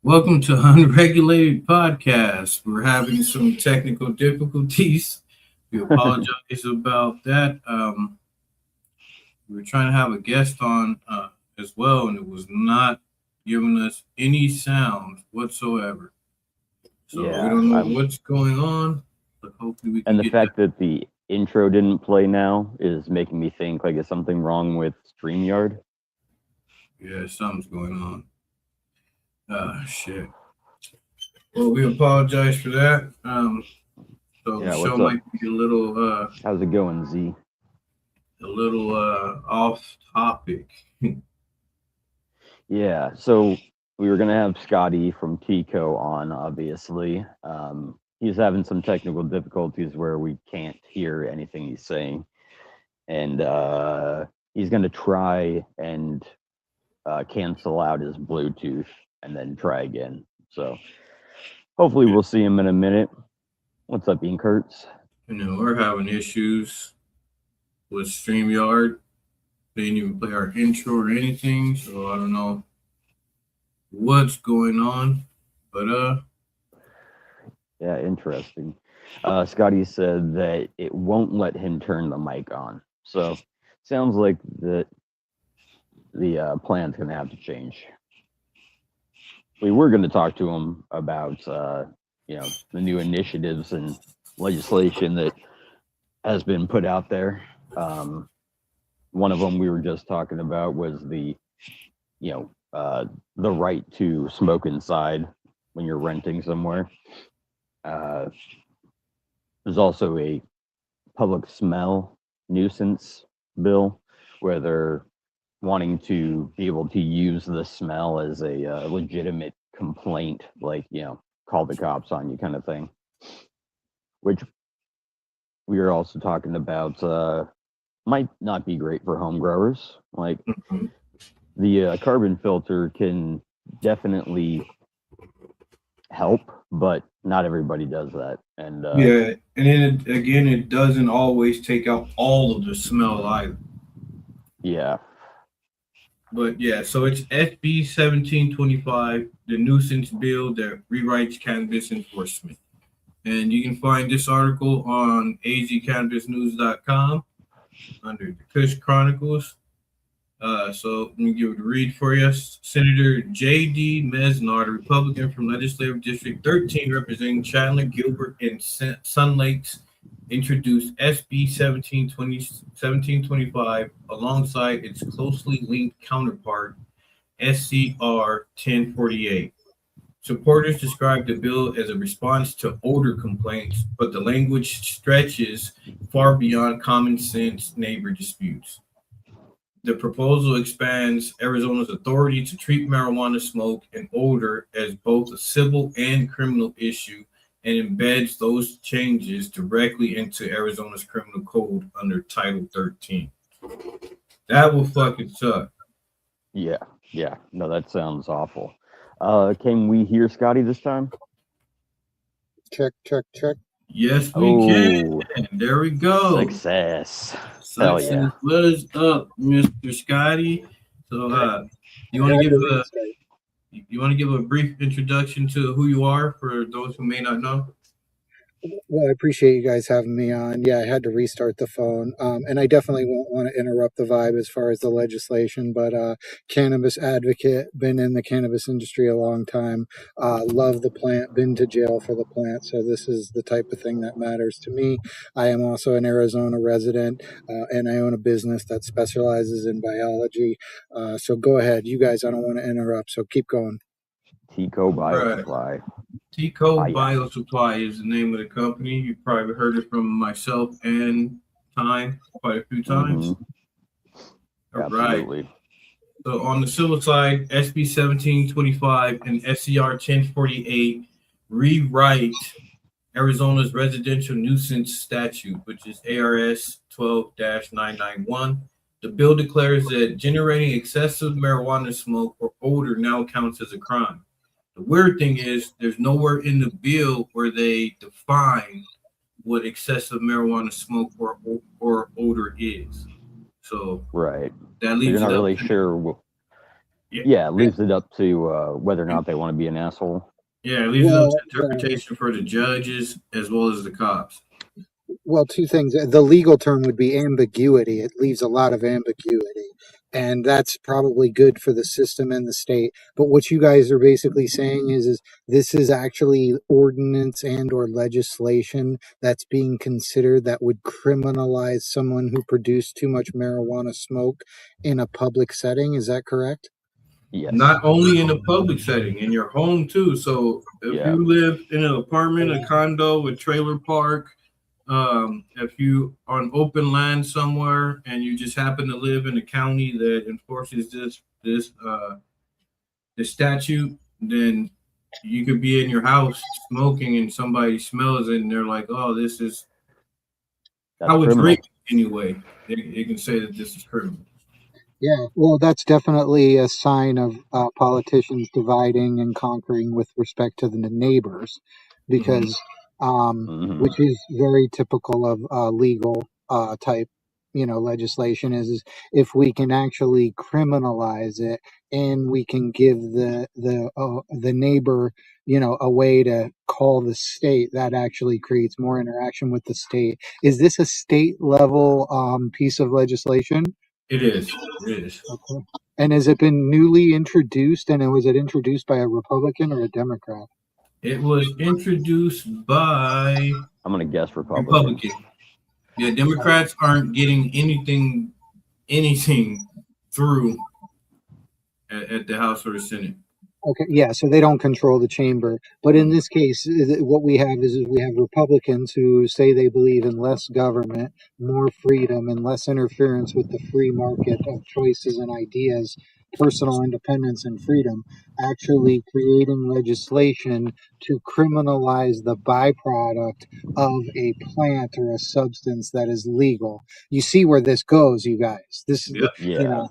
Welcome to Unregulated Podcast. We're having some technical difficulties. We apologize about that. We were trying to have a guest on as well, and it was not giving us any sound whatsoever. So we Yeah, don't know what's going on, but hopefully we can and the get that. fact that the intro didn't play now is making me think like is something wrong with StreamYard? Yeah, something's going on. Shit. Well, we apologize for that. So the Yeah, show what's up? might be How's it going, Z? a little off topic. Yeah, so we were gonna have Scotty from TeaCo on, obviously. He's having some technical difficulties where we can't hear anything he's saying, and he's gonna try and cancel out his Bluetooth and then try again. So hopefully we'll see him in a minute. What's up, Ian Kurtz? We're having issues with StreamYard. They didn't even play our intro or anything, so I don't know what's going on. But Yeah, interesting. Scotty said that it won't let him turn the mic on. So sounds like the plan's gonna have to change. We were going to talk to him about the new initiatives and legislation that has been put out there. One of them we were just talking about was the right to smoke inside when you're renting somewhere. There's also a public smell nuisance bill where they're wanting to be able to use the smell as a legitimate complaint, like, call the cops on you kind of thing, which we are also talking about might not be great for home growers. Like, the carbon filter can definitely help, but not everybody does that. And yeah, and then again, it doesn't always take out all of the smell either. yeah, But yeah, so it's SB 1725, the nuisance bill that rewrites cannabis enforcement. And you can find this article on azcannabisnews.com under the Kush Chronicles. So let me give it a read for you. Senator J.D. Mesnard, a Republican from Legislative District 13, representing Chandler, Gilbert, and Sun Lakes, introduced SB 1725 alongside its closely linked counterpart, SCR 1048. Supporters described the bill as a response to odor complaints, but the language stretches far beyond common sense neighbor disputes. The proposal expands Arizona's authority to treat marijuana smoke and odor as both a civil and criminal issue and embeds those changes directly into Arizona's criminal code under Title 13. That will fucking suck. yeah. No, that sounds awful. Can we hear Scotty this time? Check, check, check. Yes, we Oh, can. There we go. success. Hell yeah. Success. What is up, Mr. Scotty? So, you want to give a brief introduction to who you are for those who may not know? Well, I appreciate you guys having me on. Yeah, I had to restart the phone. And I definitely won't want to interrupt the vibe as far as the legislation, but cannabis advocate, been in the cannabis industry a long time, love the plant, been to jail for the plant. So this is the type of thing that matters to me. I am also an Arizona resident, and I own a business that specializes in biology. So go ahead. You guys, I don't want to interrupt, so keep going. TeaCo Right. Biosupply. TeaCo Fire. Biosupply is the name of the company. You've probably heard it from myself and Time quite a few times. All right. Absolutely. So on the civil side, SB 1725 and SCR 1048 rewrite Arizona's residential nuisance statute, which is ARS 12-991. The bill declares that generating excessive marijuana smoke or odor now counts as a crime. The weird thing is, there's nowhere in the bill where they define what excessive marijuana smoke or odor is. So Right. that So you're leaves not it up really to sure Yeah, it leaves it up to whether or not they want to be an asshole. Yeah, it leaves it up to interpretation for the judges as well as the cops. Well, two things. The legal term would be ambiguity. It leaves a lot of ambiguity. And that's probably good for the system and the state. But what you guys are basically saying is this is actually ordinance and or legislation that's being considered that would criminalize someone who produced too much marijuana smoke in a public setting. Is that correct? Yes. Not only in a public setting, in your home too. So if you live in an apartment, a condo, a trailer park, if you on open land somewhere and you just happen to live in a county that enforces this statute, then you could be in your house smoking and somebody smells it and they're like, "Oh, this is how it's written anyway." They can say that this is criminal. Yeah, well, that's definitely a sign of politicians dividing and conquering with respect to the neighbors, because which is very typical of legal type, legislation is if we can actually criminalize it and we can give the neighbor, a way to call the state, that actually creates more interaction with the state. Is this a state level piece of legislation? It is. It is. Okay. And has it been newly introduced? And was it introduced by a Republican or a Democrat? It was introduced by I'm gonna guess Republican. Yeah, Democrats aren't getting anything through at the House or the Senate. Okay, yeah, so they don't control the chamber. But in this case, what we have is we have Republicans who say they believe in less government, more freedom, and less interference with the free market of choices and ideas, personal independence and freedom, actually creating legislation to criminalize the byproduct of a plant or a substance that is legal. You see where this goes, you guys. Yeah.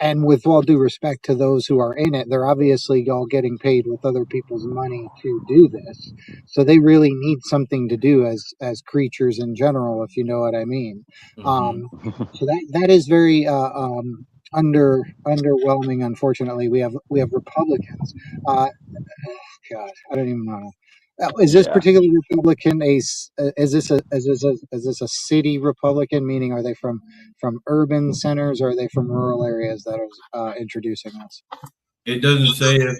And with all due respect to those who are in it, they're obviously all getting paid with other people's money to do this. So they really need something to do as creatures in general, if you know what I mean. So that is very underwhelming. Unfortunately, we have Republicans. God, I don't even know. Is this particular Republican is this a city Republican? Meaning, are they from urban centers or are they from rural areas that are introducing us? It doesn't say if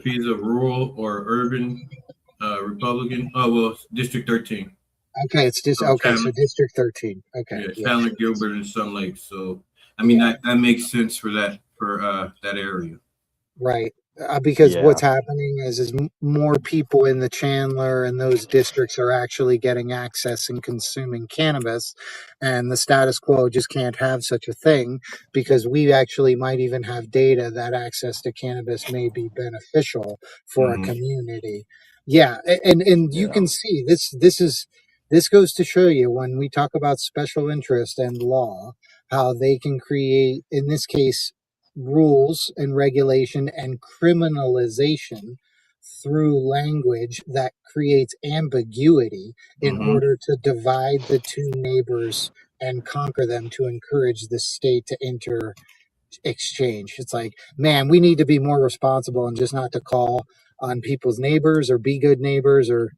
he's a rural or urban Republican. Oh well, District 13. Okay, it's just okay. So District 13. Okay, yeah, Chandler, Gilbert, and Sun Lake. So I mean that makes sense for that area. Right. Because what's happening is more people in the Chandler and those districts are actually getting access and consuming cannabis, and the status quo just can't have such a thing because we actually might even have data that access to cannabis may be beneficial for a community. Yeah, and you can see this goes to show you when we talk about special interest and law, how they can create, in this case, rules and regulation and criminalization through language that creates ambiguity in order to divide the two neighbors and conquer them to encourage the state to enter exchange. It's like, man, we need to be more responsible and just not to call on people's neighbors or be good neighbors or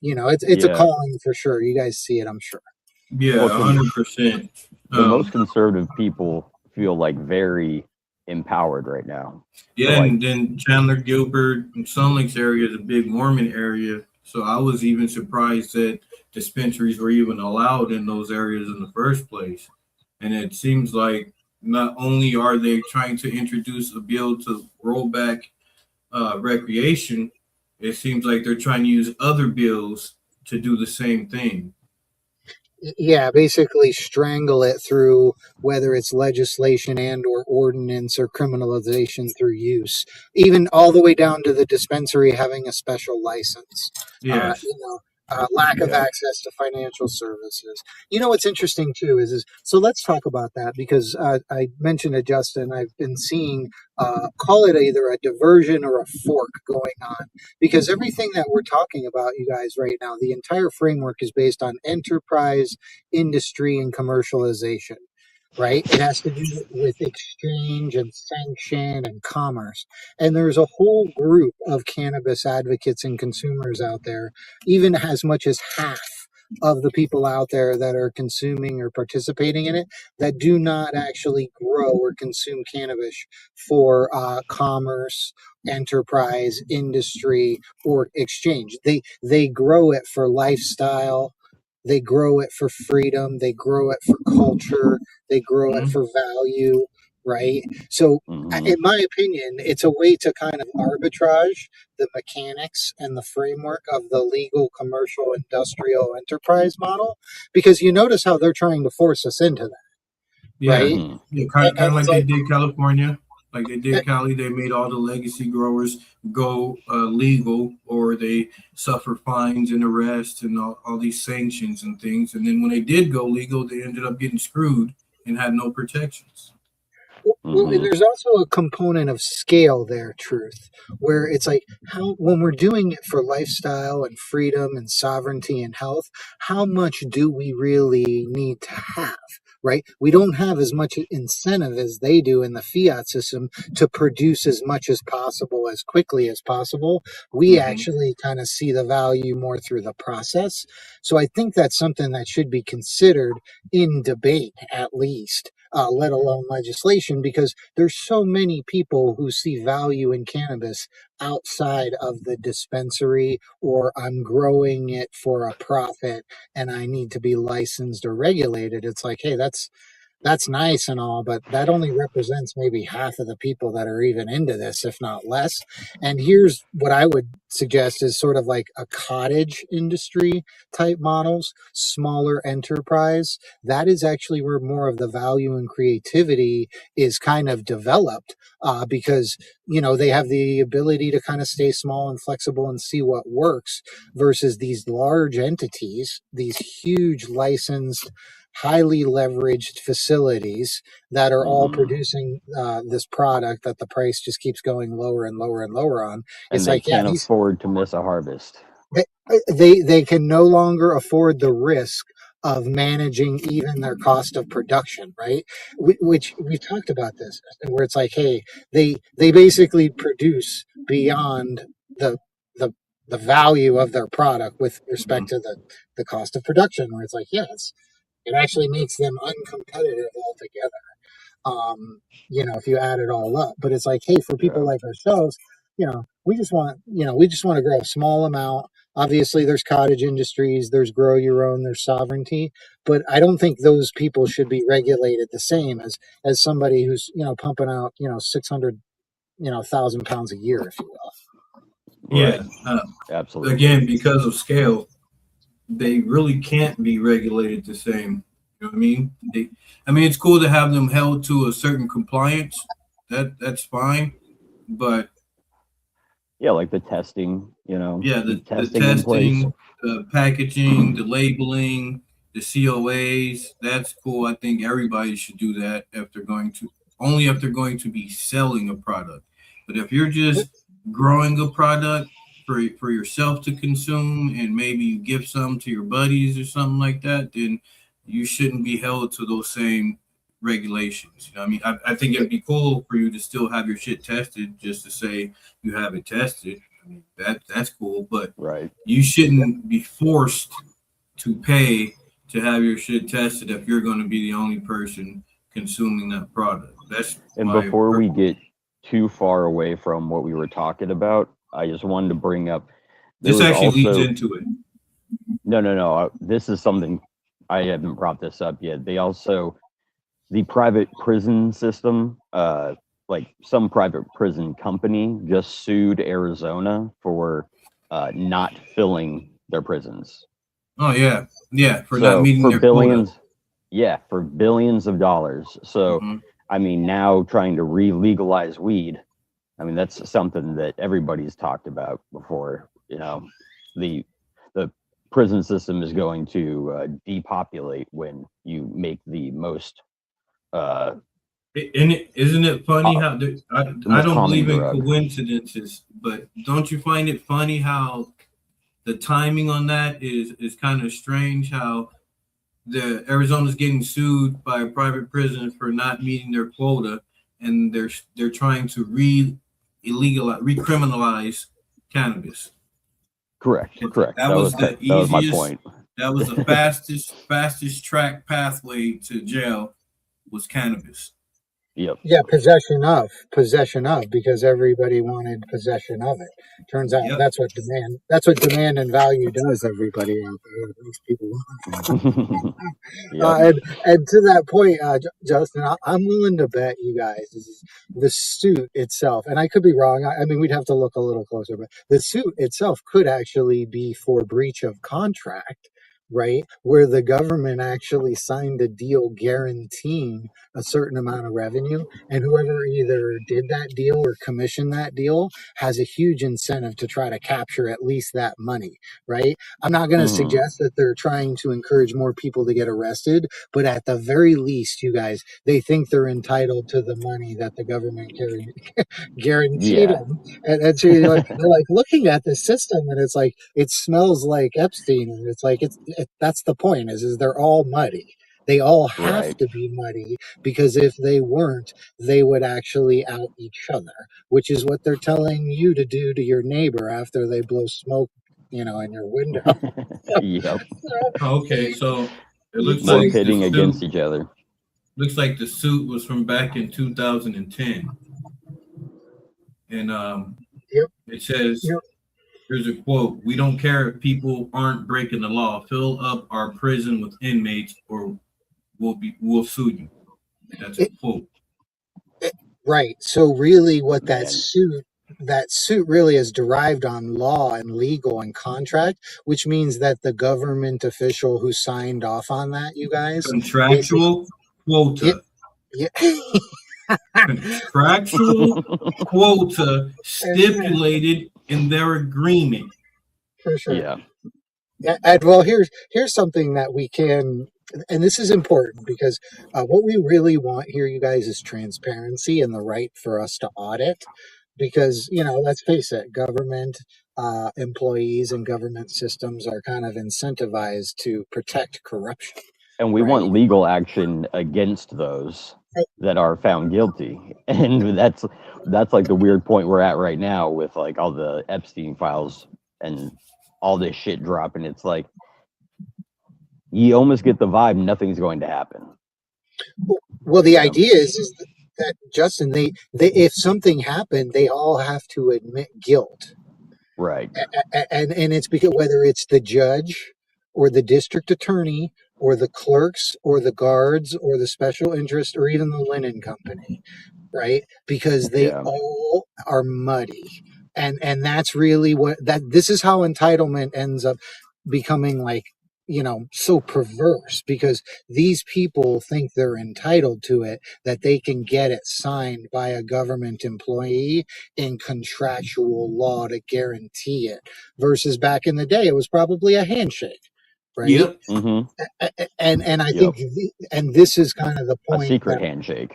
it's a calling for sure. You guys see it, I'm sure. Yeah, 100%. The most conservative people feel like very empowered right now. Yeah, so and then Chandler, Gilbert, and Sun Lakes area is a big Mormon area. So I was even surprised that dispensaries were even allowed in those areas in the first place. And it seems like not only are they trying to introduce a bill to roll back recreation, it seems like they're trying to use other bills to do the same thing. Yeah, basically strangle it through whether it's legislation and or ordinance or criminalization through use, even all the way down to the dispensary having a special license. Yes. Lack of access to financial services. What's interesting too is so let's talk about that because I mentioned to Justin, I've been seeing call it either a diversion or a fork going on because everything that we're talking about, you guys, right now, the entire framework is based on enterprise, industry, and commercialization. right? It has to do with exchange and sanction and commerce. And there's a whole group of cannabis advocates and consumers out there, even as much as half of the people out there that are consuming or participating in it, that do not actually grow or consume cannabis for commerce, enterprise, industry, or exchange. They grow it for lifestyle. They grow it for freedom. They grow it for culture. They grow it Mhm. for value, right? So, Hmm. in my opinion, it's a way to kind of arbitrage the mechanics and the framework of the legal, commercial, industrial enterprise model, because you notice how they're trying to force us into that, Yeah, right? Hmm. yeah, kind And of it's like they like, did California, like they eh, did Cali. They made all the legacy growers go legal, or they suffer fines and arrests and all these sanctions and things. And then when they did go legal, they ended up getting screwed and had no protections. well, and Hmm. there's also a component of scale there, truth, where it's like how when we're doing it for lifestyle and freedom and sovereignty and health, how much do we really need to have? Right? We don't have as much incentive as they do in the fiat system to produce as much as possible as quickly as possible. We Hmm. actually kind of see the value more through the process. So I think that's something that should be considered in debate, at least, let alone legislation, because there's so many people who see value in cannabis outside of the dispensary, or I'm growing it for a profit and I need to be licensed or regulated. It's like, hey, that's nice and all, but that only represents maybe half of the people that are even into this, if not less. And here's what I would suggest is sort of like a cottage industry type models, smaller enterprise. That is actually where more of the value and creativity is kind of developed, because, they have the ability to kind of stay small and flexible and see what works versus these large entities, these huge licensed, highly leveraged facilities that are all Hmm. producing this product that the price just keeps going lower and lower and lower on. And It's they like, yeah, can't these afford to miss a harvest. they can no longer afford the risk of managing even their cost of production, right? Which we've talked about this, where it's like, hey, they basically produce beyond the the the value of their product with respect to the cost of production, where it's like, yes, it actually makes them uncompetitive altogether. If you add it all up. But it's like, hey, for people Yeah. like ourselves, we just want to grow a small amount. Obviously, there's cottage industries, there's grow your own, there's sovereignty, but I don't think those people should be regulated the same as somebody who's pumping out 600 thousand pounds a year, if you will. Right. Yeah, Absolutely. again, because of scale, they really can't be regulated the same. You know what I mean? It's cool to have them held to a certain compliance. That's fine, but Yeah, like the testing, yeah, keep the testing in place. testing, the packaging, the labeling, the COAs, that's cool. I think everybody should do that if they're going to, only if they're going to be selling a product. But if you're just growing a product for yourself to consume and maybe you give some to your buddies or something like that, then you shouldn't be held to those same regulations. You know what I mean? I think it'd be cool for you to still have your shit tested just to say you have it tested. That's cool, but Right. you shouldn't be forced to pay to have your shit tested if you're going to be the only person consuming that product. That's And my before we get too far away from what we were talking about, I just wanted to bring up there this was actually leads also into it. no. This is something I haven't brought this up yet. The private prison system, like some private prison company just sued Arizona for not filling their prisons. Oh yeah, for not So meeting for their quota. billions, yeah, for billions of dollars. So, Hmm. now trying to re-legalize weed, that's something that everybody's talked about before. The the prison system is going to depopulate when you make the most uh, Isn't it funny co- how the I most don't common believe in drug. coincidences, but don't you find it funny how the timing on that is kind of strange? How the Arizona's getting sued by a private prison for not meeting their quota, and they're trying to recriminalize cannabis. Correct. Correct. That was the that was my easiest. point. That was the fastest track pathway to jail was cannabis. Yep. Yeah, possession of, because everybody wanted possession of it. Turns out Yep. that's what demand and value does. Everybody out there, it makes people want. Yep. And to that point, Justin, I'm willing to bet you guys the suit itself, and I could be wrong. I mean, we'd have to look a little closer, but the suit itself could actually be for breach of contract, right? Where the government actually signed a deal guaranteeing a certain amount of revenue, and whoever either did that deal or commissioned that deal has a huge incentive to try to capture at least that money, right? I'm not going to Mhm. suggest that they're trying to encourage more people to get arrested, but at the very least, you guys, they think they're entitled to the money that the government guaranteed Yeah. them. And so they're like looking at the system, and it's like it smells like Epstein, and it's like that's the point is they're all muddy. They all have Right. to be muddy because if they weren't, they would actually out each other, which is what they're telling you to do to your neighbor after they blow smoke, in your window. Yep. Okay, so it looks More like pitting the against suit each other. was from back in 2010, and Yep. it says. Yep. Here's a quote: "We don't care if people aren't breaking the law. Fill up our prison with inmates, or we'll sue you." That's a quote. Right. So really what Man. that suit really is derived on law and legal and contract, which means that the government official who signed off on that, you guys, basically Contractual yeah, quota. yeah. Contractual quota stipulated in their agreement. For sure. Yeah. And well, here's something that we can, and this is important because what we really want here, you guys, is transparency and the right for us to audit. Because let's face it, government employees and government systems are kind of incentivized to protect corruption, And we right? want legal action against those that are found guilty. And that's like the weird point we're at right now with like all the Epstein files and all this shit dropping. It's like you almost get the vibe nothing's going to happen. Well, the idea is that Justin, they if something happened, they all have to admit guilt. Right. And it's because whether it's the judge or the district attorney or the clerks or the guards or the special interest or even the linen company, right? Because they Yeah. all are muddy. And that's really this is how entitlement ends up becoming like, so perverse because these people think they're entitled to it, that they can get it signed by a government employee in contractual law to guarantee it. Versus back in the day, it was probably a handshake, right? Yep. Mm-hmm. And I Yep. think, and this is kind of the A point secret that handshake.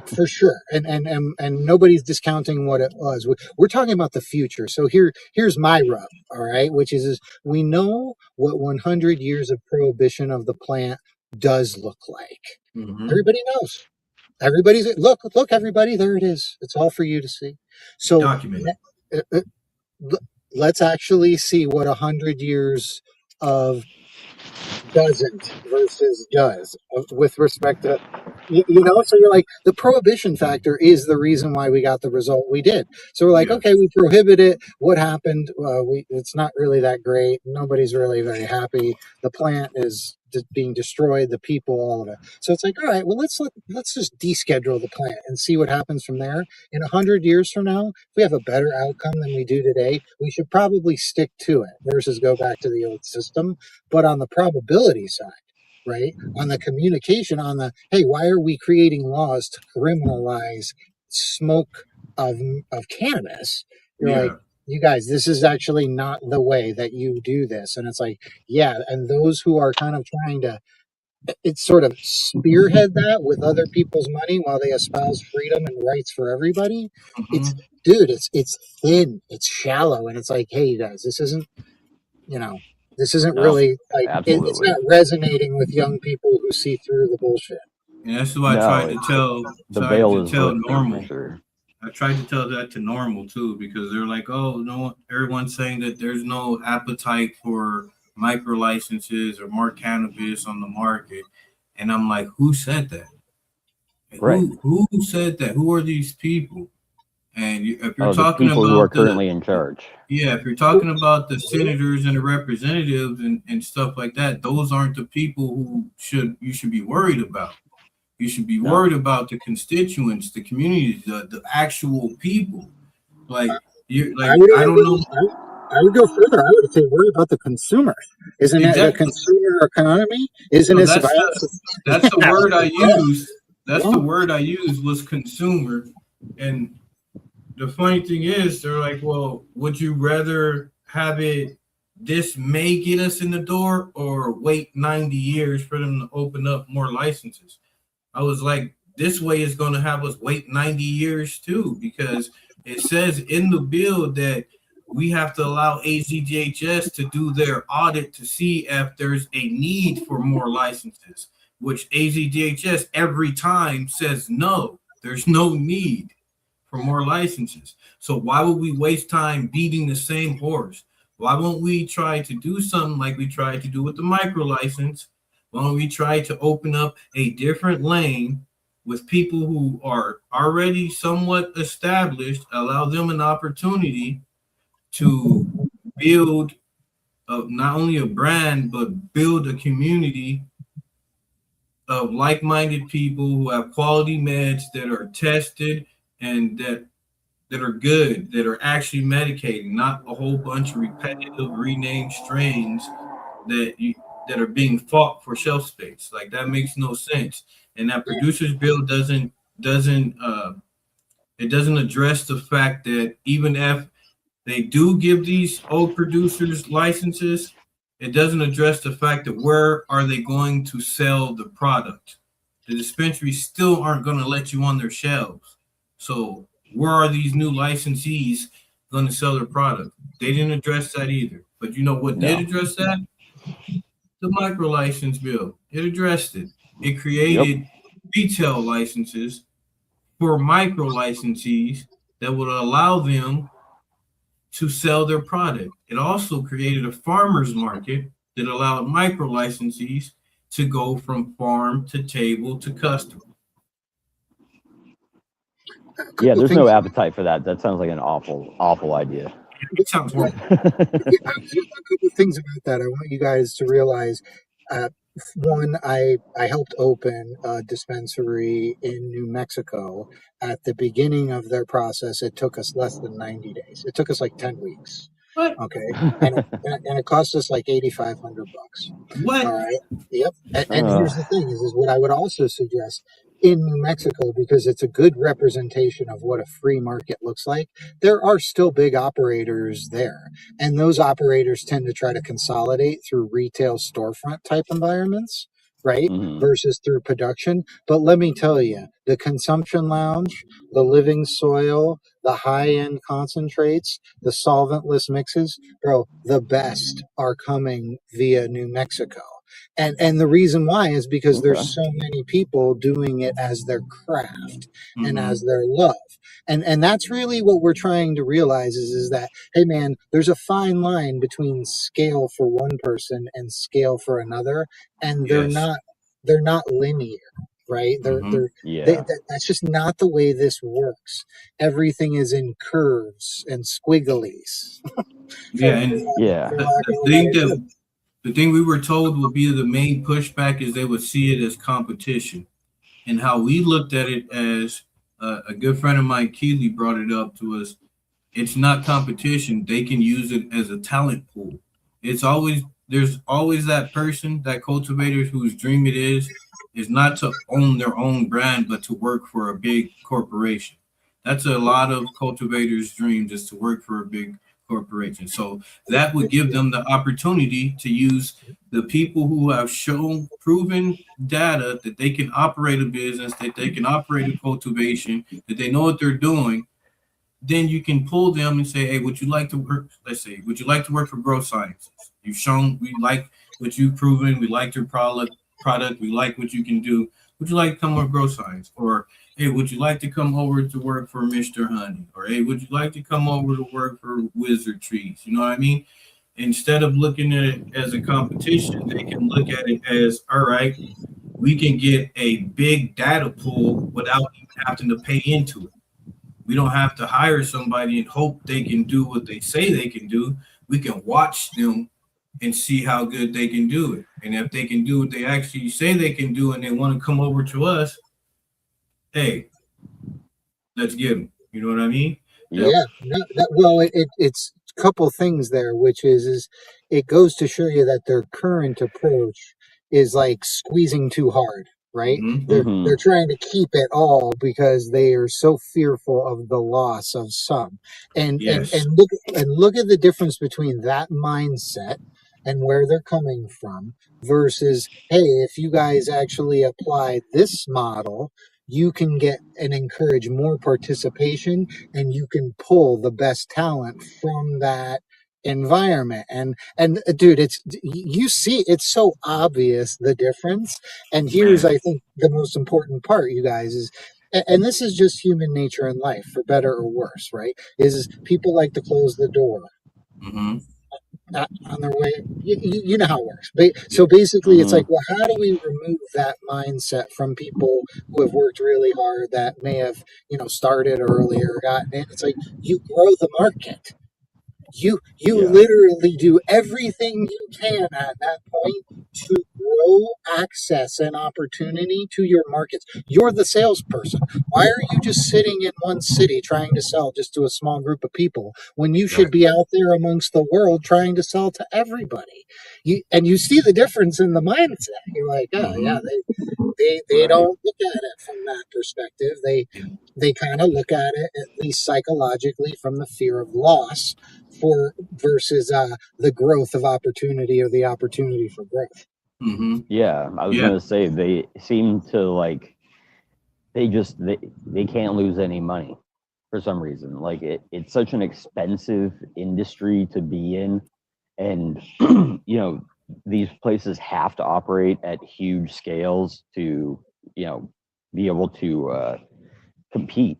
for sure, and nobody's discounting what it was. We're talking about the future. So here's my rub, all right, which is we know what 100 years of prohibition of the plant does look like. Mhm. Everybody knows. Everybody's look, everybody, there it is. It's all for you to see. So Documented. let's actually see what 100 years of doesn't versus does with respect to so you're like the prohibition factor is the reason why we got the result we did. So we're like, Yeah. okay, we prohibit it. What happened? It's not really that great. Nobody's really very happy. The plant is being destroyed, the people, all of it. So it's like, all right, well, let's just deschedule the plant and see what happens from there. In 100 years from now, if we have a better outcome than we do today, we should probably stick to it versus go back to the old system. But on the probability side, right, on the communication, on the, hey, why are we creating laws to criminalize smoke of cannabis? You're like, Yeah. you guys, this is actually not the way that you do this. And it's like, yeah, and those who are kind of trying to it's sort of spearhead that with other people's money while they espouse freedom and rights for everybody. It's Mhm. dude, it's thin, it's shallow, and it's like, hey, you guys, this isn't, This isn't No, really like it's absolutely. not resonating with young people who see through the bullshit. And that's what I No, tried to it's the tried veil to is tell lifting normal. for sure. I tried to tell that to normal too, because they're like, oh no, everyone's saying that there's no appetite for micro licenses or more cannabis on the market. And I'm like, who said that? Right. Who said that? Who are these people? And if you're Oh, the talking people who are about the currently in charge. yeah, if you're talking about the senators and the representatives and stuff like that, those aren't the people who you should be worried about. You should be No. worried about the constituents, the community, the actual people. Like I would I even don't know I would go further. I would say worry about the consumer. Isn't it the exactly. consumer economy? Isn't So it about? that's the word I used. That's Yeah. the word I used was consumer. And the funny thing is, they're like, well, would you rather have it? This may get us in the door, or wait 90 years for them to open up more licenses. I was like, this way is going to have us wait 90 years too, because it says in the bill that we have to allow AZDHS to do their audit to see if there's a need for more licenses, which AZDHS every time says no, there's no need for more licenses. So why would we waste time beating the same horse? Why won't we try to do something like we tried to do with the micro license? Why don't we try to open up a different lane with people who are already somewhat established, allow them an opportunity to build not only a brand, but build a community of like-minded people who have quality meds that are tested and that are good, that are actually medicated, not a whole bunch of repetitive renamed strains that are being fought for shelf space. Like that makes no sense. And that producer's bill doesn't it doesn't address the fact that even if they do give these old producers licenses, it doesn't address the fact that where are they going to sell the product? The dispensaries still aren't going to let you on their shelves. So where are these new licensees going to sell their product? They didn't address that either. But you know what did No. address that? The micro license bill. It addressed it. It Yep. created retail licenses for micro licensees that would allow them to sell their product. It also created a farmer's market that allowed micro licensees to go from farm to table to customer. Yeah, there's no appetite for that. That sounds like an awful idea. It sounds horrible. A couple of things about that. I want you guys to realize. One, I helped open a dispensary in New Mexico. At the beginning of their process, it took us less than 90 days. It took us like 10 weeks. What? Okay, and it cost us like $8,500. What? All right. Yep. And here's the thing: is what I would also suggest in New Mexico, because it's a good representation of what a free market looks like. There are still big operators there, and those operators tend to try to consolidate through retail storefront type environments, right? Mhm. Versus through production. But let me tell you, the consumption lounge, the living soil, the high end concentrates, the solventless mixes, bro, the best are coming via New Mexico. And the reason why is because Okay. there's so many people doing it as their craft and Mhm. as their love. And that's really what we're trying to realize is that, hey man, there's a fine line between scale for one person and scale for another, and Yes. they're not linear, right? Mhm. Yeah. That's just not the way this works. Everything is in curves and squigglies. Yeah, and Yeah. For lack the of a thing better term. that the thing we were told would be the main pushback is they would see it as competition, and how we looked at it as a good friend of mine, Keeley, brought it up to us. It's not competition. They can use it as a talent pool. There's always that person, that cultivator whose dream it is not to own their own brand, but to work for a big corporation. That's a lot of cultivators' dreams, is to work for a big corporation. So that would give them the opportunity to use the people who have shown proven data that they can operate a business, that they can operate a cultivation, that they know what they're doing. Then you can pull them and say, hey, would you like to work, let's say, would you like to work for Growth Sciences? You've shown we like what you've proven. We like your product. We like what you can do. Would you like to come over Grow Science? Or hey, would you like to come over to work for Mr. Honey? Or hey, would you like to come over to work for Wizard Trees? You know what I mean? Instead of looking at it as a competition, they can look at it as, all right, we can get a big data pool without even having to pay into it. We don't have to hire somebody and hope they can do what they say they can do. We can watch them and see how good they can do it. And if they can do what they actually say they can do and they want to come over to us, hey, let's get them. You know what I mean? Yep. Yeah. Well, it's a couple things there, which is it goes to show you that their current approach is like squeezing too hard, right? Mhm. They're trying to keep it all because they are so fearful of the loss of some. And Yes. and look at the difference between that mindset and where they're coming from versus, hey, if you guys actually apply this model, you can get and encourage more participation, and you can pull the best talent from that environment. And dude, it's, you see, it's so obvious the difference. And here's, Man. I think, the most important part, you guys, is, and this is just human nature in life, for better or worse, right? Is people like to close the door Mm-hmm. on their way. You know how it works. So basically, it's like, Mhm. well, how do we remove that mindset from people who have worked really hard, that may have, started earlier, gotten in? It's like, you grow the market. You Yeah. literally do everything you can at that point to grow access and opportunity to your markets. You're the salesperson. Why are you just sitting in one city trying to sell just to a small group of people when you should Exactly. be out there amongst the world trying to sell to everybody? You see the difference in the mindset. You're like, oh yeah, Mm-hmm. they Right. don't look at it from that perspective. They kind of look at it, at least psychologically, from the fear of loss for versus the growth of opportunity, or the opportunity for growth. Mm-hmm. Yeah. I was Yeah. gonna say they seem to like they can't lose any money for some reason. Like it's such an expensive industry to be in, and these places have to operate at huge scales to be able to compete,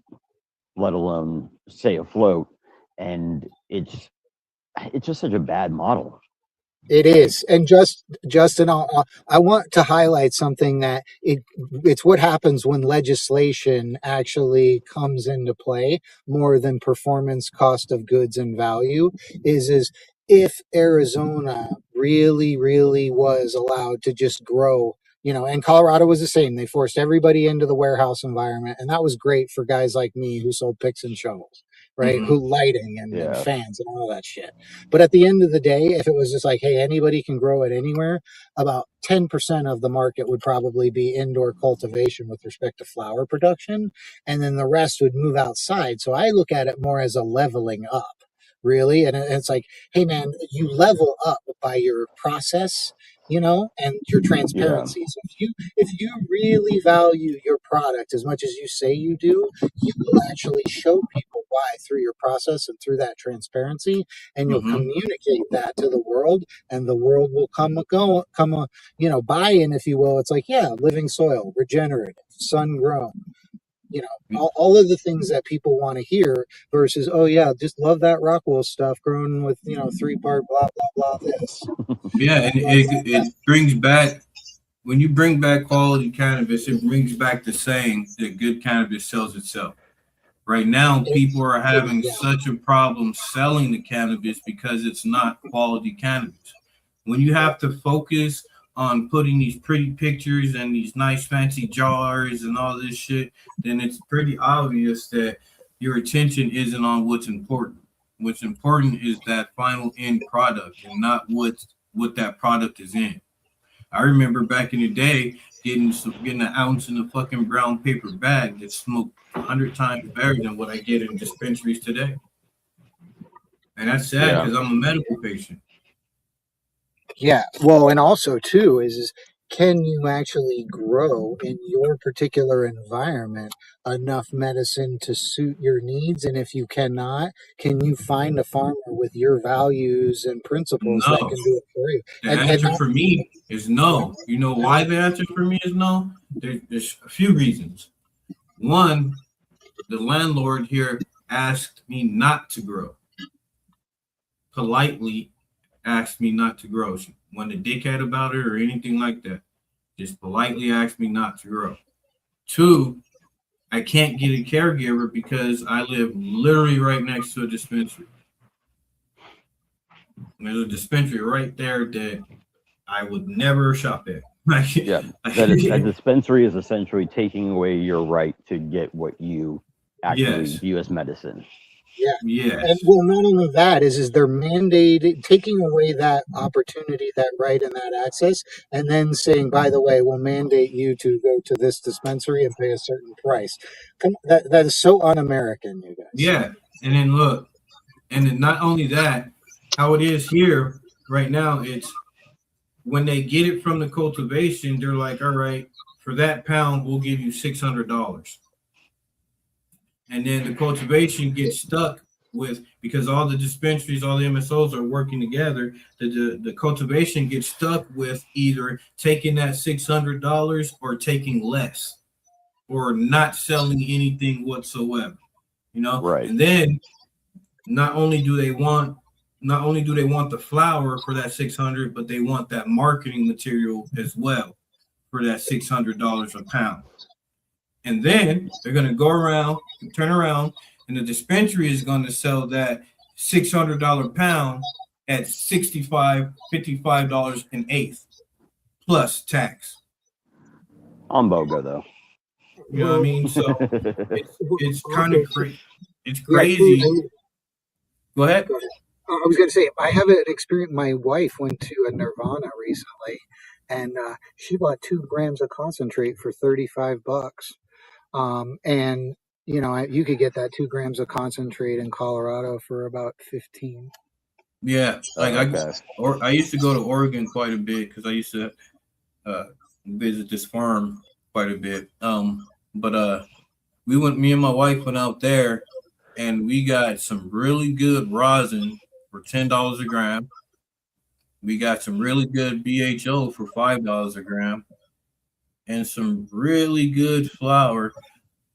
let alone stay afloat. And it's just such a bad model. It is, and Justin, I want to highlight something that it's what happens when legislation actually comes into play more than performance, cost of goods, and value. Is if Arizona really was allowed to just grow, and Colorado was the same. They forced everybody into the warehouse environment, and that was great for guys like me who sold picks and shovels, right? Mm-hmm. Who lighting and Yeah. fans and all that shit. But at the end of the day, if it was just like, hey, anybody can grow it anywhere, about 10% of the market would probably be indoor cultivation with respect to flower production. And then the rest would move outside. So I look at it more as a leveling up, really. And it's like, hey, man, you level up by your process, and your Yeah. transparency. So if you really value your product as much as you say you do, you will actually show people why through your process and through that transparency, and you'll Mm-hmm. communicate that to the world, and the world will buy in, if you will. It's like, yeah, living soil, regenerative, sun grown, all of the things that people want to hear, versus, oh yeah, just love that Rockwell stuff grown with 3-part blah blah blah this. Yeah, and it brings back, when you bring back quality cannabis, it brings back the saying that good cannabis sells itself. Right now, people are having Yeah. such a problem selling the cannabis because it's not quality cannabis. When you have to focus on putting these pretty pictures and these nice fancy jars and all this shit, then it's pretty obvious that your attention isn't on what's important. What's important is that final end product and not what that product is in. I remember back in the day getting an ounce in a fucking brown paper bag that smoked 100 times better than what I get in dispensaries today. And that's sad Yeah. because I'm a medical patient. Yeah. Well, and also too is can you actually grow in your particular environment enough medicine to suit your needs? And if you cannot, can you find a farmer with your values and principles that No. can do it for you? The And answer that, for me is no. You know why the answer for me is no? There's a few reasons. One, the landlord here asked me not to grow. Politely asked me not to grow. She wasn't a dickhead about it or anything like that. Just politely asked me not to grow. Two, I can't get a caregiver because I live literally right next to a dispensary. There's a dispensary right there that I would never shop at. Yeah, that dispensary is essentially taking away your right to get what you actually Yes. view as medicine. yeah. And Yes. well, not only that is they're mandated taking away that opportunity, that right, and that access, and then saying, by the way, we'll mandate you to go to this dispensary and pay a certain price. That is so un-American, you guys. Yeah. And then look, and then not only that, how it is here right now, it's when they get it from the cultivation, they're like, all right, for that pound, we'll give you $600. And then the cultivation gets stuck with, because all the dispensaries, all the MSOs are working together, the cultivation gets stuck with either taking that $600 or taking less or not selling anything whatsoever, you know? Right. And then not only do they want the flour for that 600, but they want that marketing material as well for that $600 a pound. And then they're going to go around, turn around, and the dispensary is going to sell that $600 pound at $55 an eighth plus tax. On BOGO, though. You know what I mean? So it's kind of crazy. It's Yeah, crazy. Go ahead. I was going to say, I have an experience. My wife went to a Nirvana recently, and she bought 2 grams of concentrate for $35. And you know, you could get that 2 grams of concentrate in Colorado for about 15. Yeah, like Okay. I used to go to Oregon quite a bit because I used to visit this farm quite a bit. But me and my wife went out there, and we got some really good rosin for $10 a gram. We got some really good BHO for $5 a gram, and some really good flour,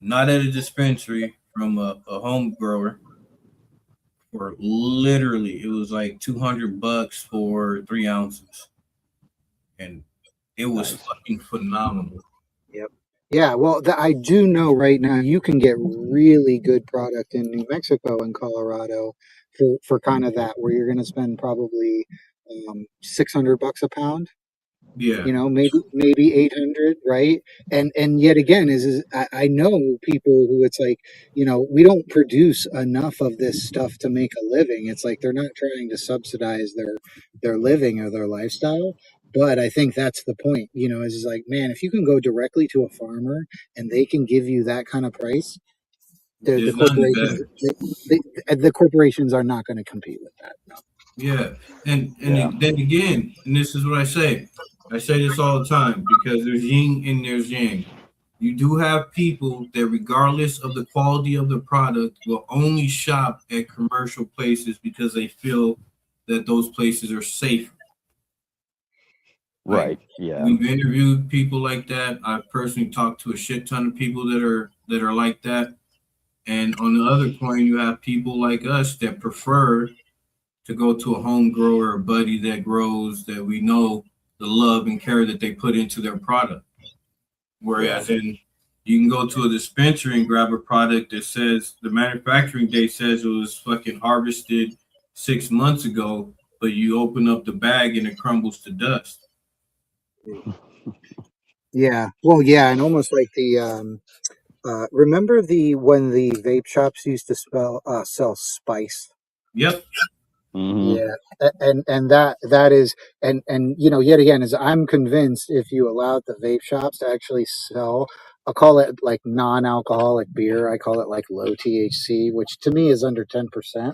not at a dispensary, from a home grower, for literally it was like $200 for 3 ounces, and it was Nice. fucking phenomenal. Yep. Yeah, well, I do know right now you can get really good product in New Mexico and Colorado for kind of that, where you're going to spend probably $600 a pound. Yeah, You know, maybe 800, right? And yet again, I know people who it's like, you know, we don't produce enough of this stuff to make a living. It's like they're not trying to subsidize their living or their lifestyle. But I think that's the point, you know, is like, man, if you can go directly to a farmer and they can give you that kind of price, the there's nothing better. corporations the corporations are not going to compete with that. No. Yeah, and Yeah. then again, and this is what I say. I say this all the time because there's yin and there's yang. You do have people that, regardless of the quality of the product, will only shop at commercial places because they feel that those places are safe. Like, Right. Yeah. we've interviewed people like that. I've personally talked to a shit ton of people that are like that. And on the other point, you have people like us that prefer to go to a home grower, a buddy that grows, that we know the love and care that they put into their product. Whereas you can go to a dispensary and grab a product that says the manufacturing date says it was fucking harvested 6 months ago, but you open up the bag and it crumbles to dust. Yeah. Well, yeah, and almost like remember when the vape shops used to sell spice? Yep. Hmm. Yeah, and that is and you know, yet again, is I'm convinced if you allowed the vape shops to actually sell, I'll call it like non-alcoholic beer. I call it like low THC, which to me is under 10%.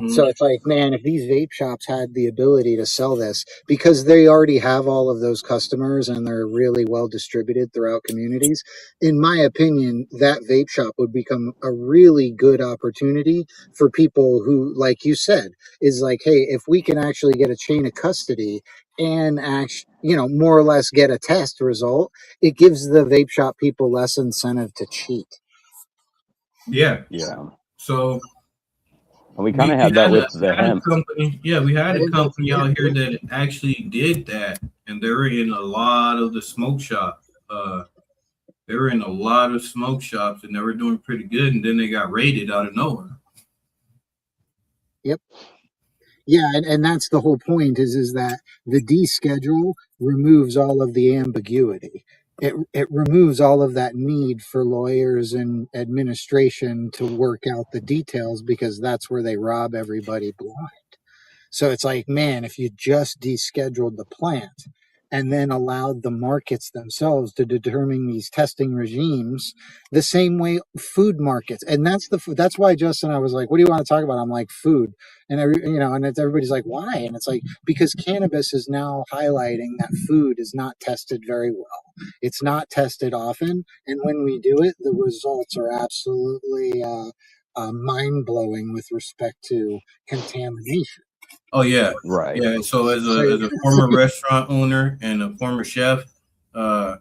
So it's like, man, if these vape shops had the ability to sell this, because they already have all of those customers and they're really well distributed throughout communities, in my opinion, that vape shop would become a really good opportunity for people who, like you said, is like, hey, if we can actually get a chain of custody and actually, more or less get a test result, it gives the vape shop people less incentive to cheat. Yeah. Yeah. So And we kind of had that with the hemp. Company. Yeah, we had a company out here that actually did that, and they were in a lot of the smoke shops. They were in a lot of smoke shops, and they were doing pretty good. And then they got raided out of nowhere. Yep. Yeah, and that's the whole point is that the D schedule removes all of the ambiguity. It removes all of that need for lawyers and administration to work out the details because that's where they rob everybody blind. So it's like, man, if you just descheduled the plant and then allowed the markets themselves to determine these testing regimes the same way food markets. And that's why Justin, I was like, what do you want to talk about? I'm like, food. And everybody's like, why? And it's like, because cannabis is now highlighting that food is not tested very well. It's not tested often. And when we do it, the results are absolutely mind blowing with respect to contamination. Oh yeah, Right. yeah. So as a former restaurant owner and a former chef, I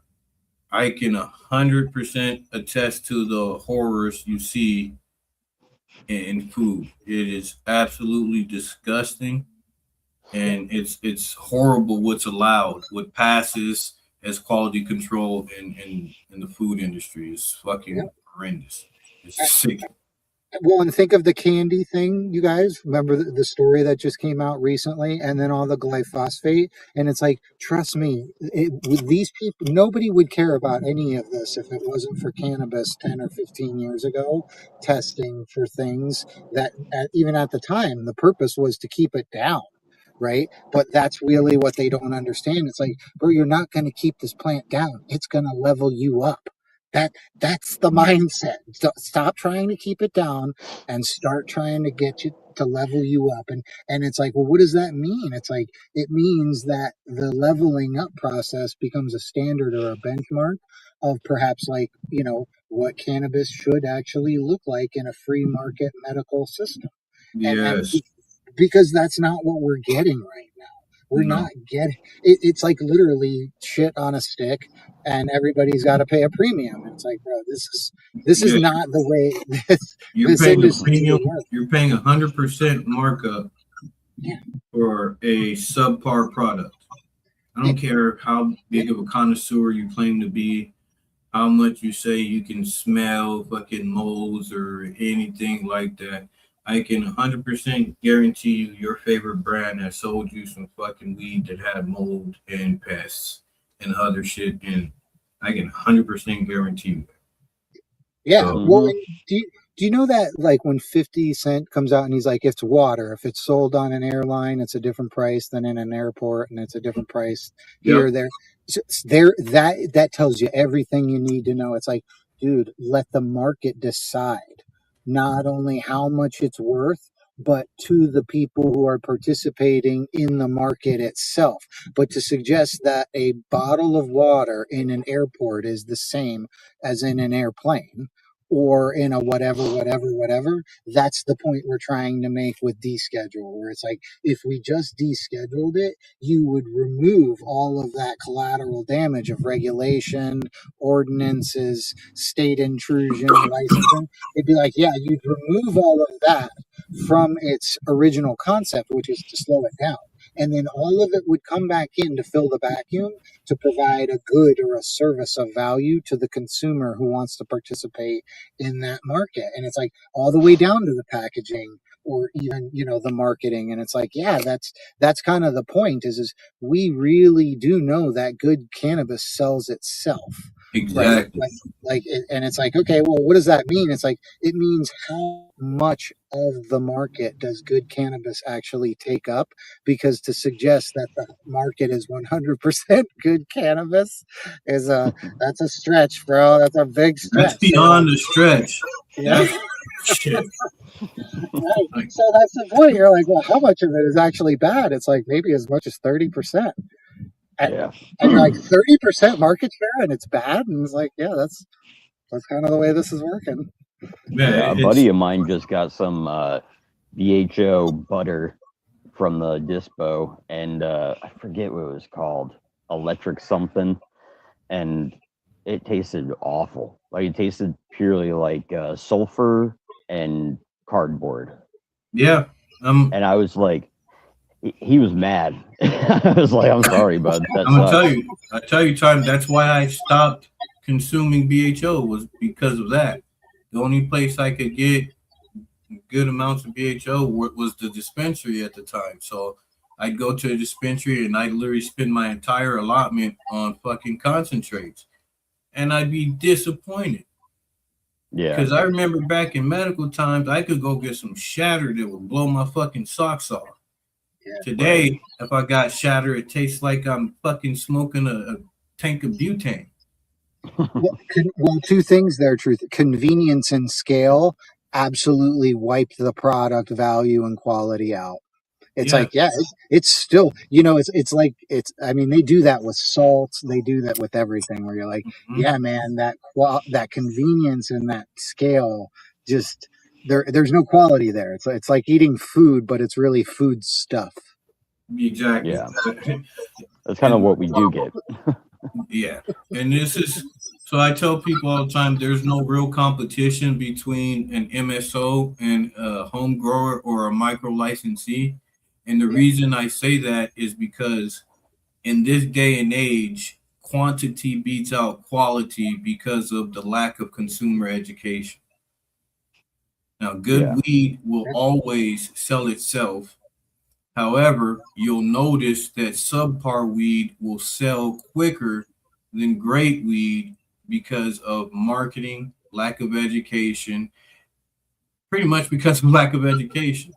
can 100% attest to the horrors you see in food. It is absolutely disgusting, and it's horrible what's allowed, what passes as quality control in the food industry is fucking horrendous. It's sick. Well, and think of the candy thing, you guys. Remember the story that just came out recently, and then all the glyphosate. And it's like, trust me, with these people, nobody would care about any of this if it wasn't for cannabis 10 or 15 years ago, testing for things that, even at the time, the purpose was to keep it down. Right. But that's really what they don't understand. It's like, bro, you're not going to keep this plant down. It's going to level you up. That's the mindset. Stop trying to keep it down and start trying to get you to level you up. And it's like, well, what does that mean? It's like, it means that the leveling up process becomes a standard or a benchmark of perhaps like, what cannabis should actually look like in a free market medical system. And because that's not what we're getting right now. We're not getting it's like literally shit on a stick and everybody's got to pay a premium. And it's like, bro, this is not the way this industry works. You're paying 100% markup for a subpar product. I don't care how big of a connoisseur you claim to be, how much you say you can smell fucking molds or anything like that. I can 100% guarantee you your favorite brand that sold you some fucking weed that had mold and pests and other shit in. I can 100% guarantee you that. Yeah. So, well, do you know that like when 50 Cent comes out and he's like, it's water. If it's sold on an airline, it's a different price than in an airport, and it's a different price here or there. So that tells you everything you need to know. It's like, dude, let the market decide not only how much it's worth, but to the people who are participating in the market itself. But to suggest that a bottle of water in an airport is the same as in an airplane or in a whatever, that's the point we're trying to make with deschedule, where it's like, if we just descheduled it, you would remove all of that collateral damage of regulation, ordinances, state intrusion, licensing. It'd be like, yeah, you'd remove all of that from its original concept, which is to slow it down. And then all of it would come back in to fill the vacuum to provide a good or a service of value to the consumer who wants to participate in that market. And it's like all the way down to the packaging or even, the marketing. And it's like, yeah, that's kind of the point is we really do know that good cannabis sells itself. Exactly. Right? And it's like, okay, well, what does that mean? It's like, it means how much of the market does good cannabis actually take up? Because to suggest that the market is 100% good cannabis that's a stretch, bro. That's a big stretch. That's beyond a stretch. Yeah. Shit. Right. so that's the point. You're like, well, how much of it is actually bad? It's like maybe as much as 30%. Yeah. And you're like 30% market share and it's bad? And it's like, yeah, that's kind of the way this is working. Yeah, a buddy of mine just got some BHO butter from the dispo, and I forget what it was called, electric something, and it tasted awful. Like it tasted purely like sulfur and cardboard. Yeah. And I was like, he was mad. I was like, I'm sorry, bud. That I'm sucks. gonna tell you, Tom. That's why I stopped consuming BHO was because of that. The only place I could get good amounts of BHO was the dispensary at the time. So I'd go to a dispensary and I'd literally spend my entire allotment on fucking concentrates, and I'd be disappointed. Yeah. Because I remember back in medical times, I could go get some shatter that would blow my fucking socks off. Yeah, Today, right. if I got shatter, it tastes like I'm fucking smoking a tank of butane. Well, two things there, Truth. Convenience and scale absolutely wiped the product value and quality out. It's Yeah. like, yeah, it's still, it's like, I mean, they do that with salts. They do that with everything where you're like, yeah, man, that convenience and that scale, just there's no quality there. It's like eating food, but it's really food stuff. Exactly. Yeah. That's kind of what we do get. Yeah. And this is, so I tell people all the time, there's no real competition between an MSO and a home grower or a micro licensee. And the reason I say that is because in this day and age, quantity beats out quality because of the lack of consumer education. Now, good weed will always sell itself. However, you'll notice that subpar weed will sell quicker than great weed because of marketing, lack of education, pretty much because of lack of education.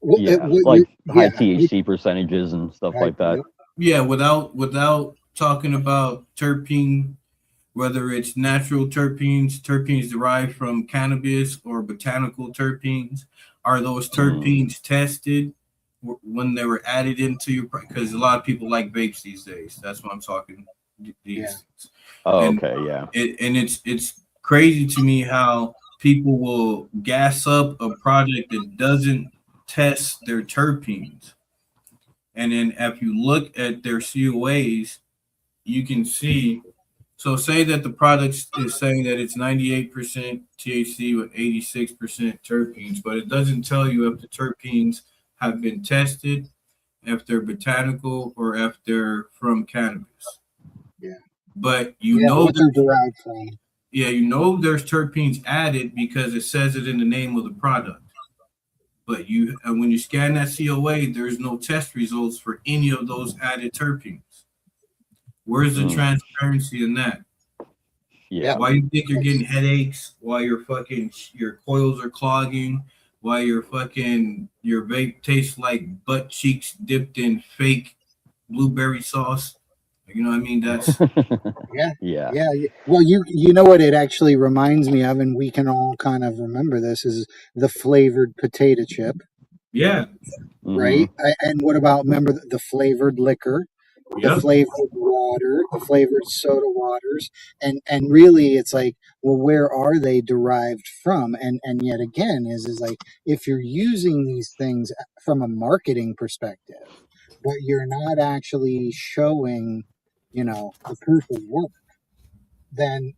Yeah, like high THC percentages and stuff like that. Yeah, without talking about terpene, whether it's natural terpenes derived from cannabis or botanical terpenes, are those terpenes tested when they were added into your, because a lot of people like vapes these days. That's what I'm talking these things. Oh, and okay, yeah. It's crazy to me how people will gas up a product that doesn't test their terpenes. And then if you look at their COAs, you can see, so say that the product is saying that it's 98% THC with 86% terpenes, but it doesn't tell you if the terpenes have been tested, if they're botanical, or if they're from cannabis. Yeah. But you know what they're derived from. Yeah, you know there's terpenes added because it says it in the name of the product. But when you scan that COA, there's no test results for any of those added terpenes. Where's the transparency in that? Yeah. Why you think you're getting headaches? Why your coils are clogging? Why your vape tastes like butt cheeks dipped in fake blueberry sauce? You know what I mean? That's yeah. Well, you know what it actually reminds me of, and we can all kind of remember this, is the flavored potato chip. Yeah. Right. And what about, remember the flavored liquor, the flavored water, the flavored soda waters, and really it's like, well, where are they derived from? And yet again is like, if you're using these things from a marketing perspective, but you're not actually showing, the proof of work, then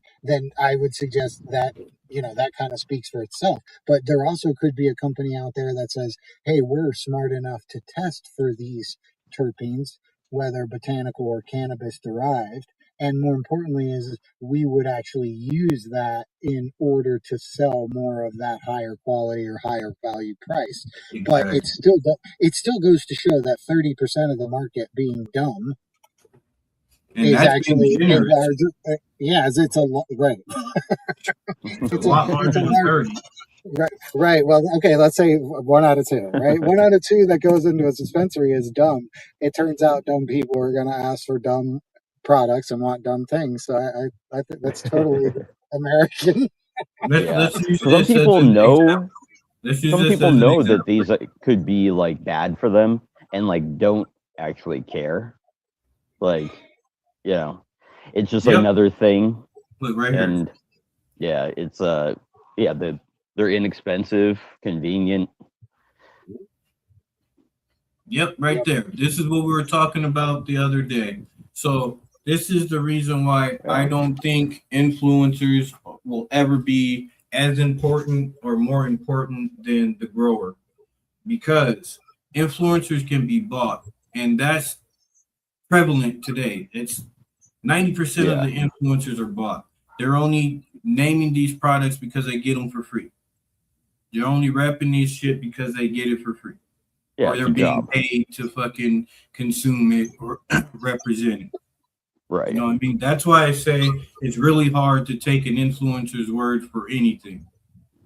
I would suggest that, that kind of speaks for itself. But there also could be a company out there that says, hey, we're smart enough to test for these terpenes, whether botanical or cannabis derived. And more importantly is we would actually use that in order to sell more of that higher quality or higher value price. Exactly. But it still goes to show that 30% of the market being dumb is actually it's a lot, right. It's a lot larger than 30. Right. Well, okay, let's say 1 out of 2, right? 1 out of 2 that goes into a dispensary is dumb. It turns out dumb people are going to ask for dumb products and want dumb things. So I think that's totally American. Some people know Let's use Some this people as an know example. that these could be like bad for them and like don't actually care. Like, you know, it's just Yep. another thing. Look right here. And yeah, it's yeah, they're inexpensive, convenient. Yep, right there. This is what we were talking about the other day. So this is the reason why I Yeah. don't think influencers will ever be as important or more important than the grower, because influencers can be bought, and that's prevalent today. It's 90% of Yeah. the influencers are bought. They're only naming these products because they get them for free. They're only repping these shit because they get it for free. Yeah, Or it's they're a being job. paid to fucking consume it or represent it. Right. You know what I mean? That's why I say it's really hard to take an influencer's word for anything.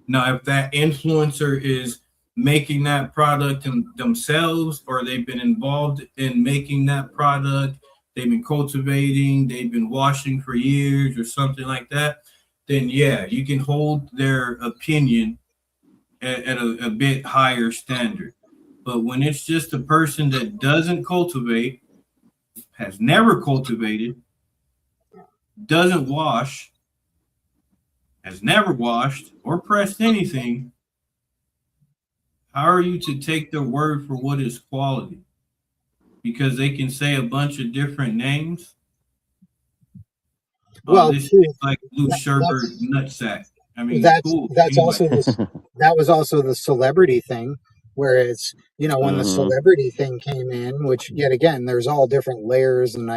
Now, if that influencer is making that product themselves, or they've been involved in making that product, they've been cultivating, they've been washing for years or something like that, then yeah, you can hold their opinion at a bit higher standard. But when it's just a person that doesn't cultivate, has never cultivated, doesn't wash, has never washed or pressed anything, how are you to take their word for what is quality? Because they can say a bunch of different names. Well, This too, is like blue sherbet that's nutsack. I mean, that's cool. that's Anyway, also this that was also the celebrity thing, where it's, when the Mm-hmm. celebrity thing came in, which yet again there's all different layers and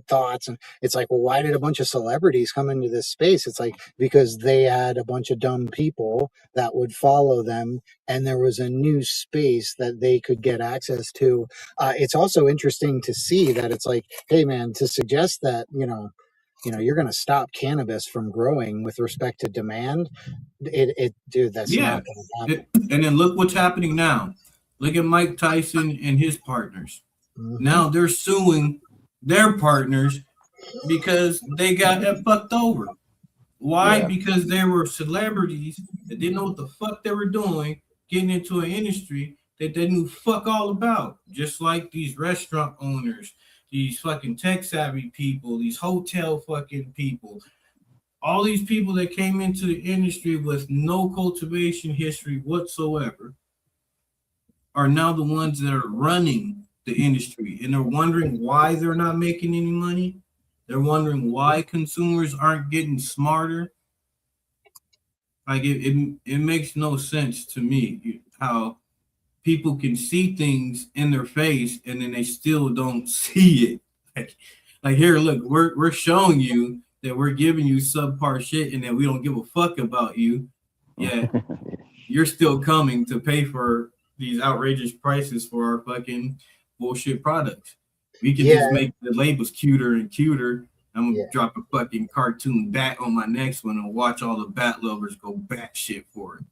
thoughts, and it's like, well, why did a bunch of celebrities come into this space? It's like because they had a bunch of dumb people that would follow them, and there was a new space that they could get access to. It's also interesting to see that it's like, hey man, to suggest that you're going to stop cannabis from growing with respect to demand, dude, that's yeah. not going to happen. And then look what's happening now. Look at Mike Tyson and his partners. Hmm. Now they're suing their partners because they got fucked over. Why? Yeah. Because they were celebrities that didn't know what the fuck they were doing, getting into an industry that they knew fuck all about. Just like these restaurant owners, these fucking tech savvy people, these hotel fucking people, all these people that came into the industry with no cultivation history whatsoever are now the ones that are running the industry, and they're wondering why they're not making any money. They're wondering why consumers aren't getting smarter. Like it makes no sense to me how people can see things in their face and then they still don't see it. Like here, look, we're showing you that we're giving you subpar shit and that we don't give a fuck about you. Yet you're still coming to pay for these outrageous prices for our fucking bullshit products. We could Yeah, just make the labels cuter and cuter. I'm gonna yeah. drop a fucking cartoon bat on my next one and watch all the bat lovers go bat shit for it.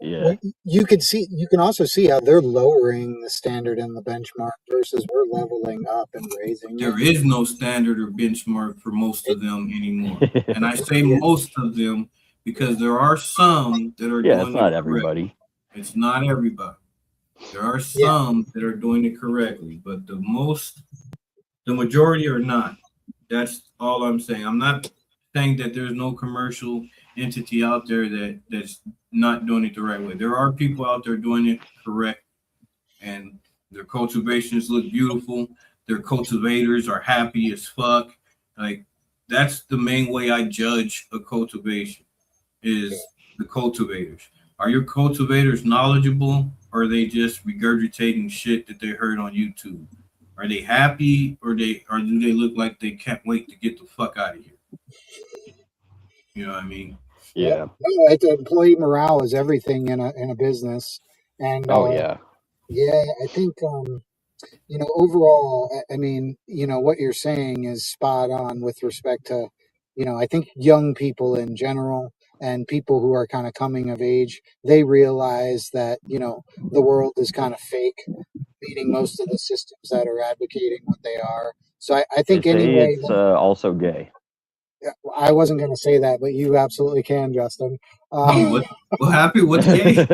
Yeah. Well, you can also see how they're lowering the standard and the benchmark versus we're leveling up and raising it. There is no standard or benchmark for most it of them anymore. And I say yeah, most of them because there are some that are Yeah, it's doing it not correctly. everybody. It's not everybody. There are yeah, some that are doing it correctly, but the majority are not. That's all I'm saying. I'm not saying that there's no commercial entity out there that's not doing it the right way. There are people out there doing it correct, and their cultivations look beautiful. Their cultivators are happy as fuck. Like that's the main way I judge a cultivation is the cultivators. Are your cultivators knowledgeable, or are they just regurgitating shit that they heard on YouTube? Are they happy, or do they look like they can't wait to get the fuck out of here? You know what I mean? yeah. Yeah. No, employee morale is everything in a business, and Oh yeah. yeah, I think overall, I mean, what you're saying is spot on with respect to, I think young people in general and people who are kind of coming of age, they realize that, the world is kind of fake, meaning most of the systems that are advocating what they are. So I They think say anyway, it's also gay. I wasn't going to say that, but you absolutely can, Justin. Oh, what happened? What's gay?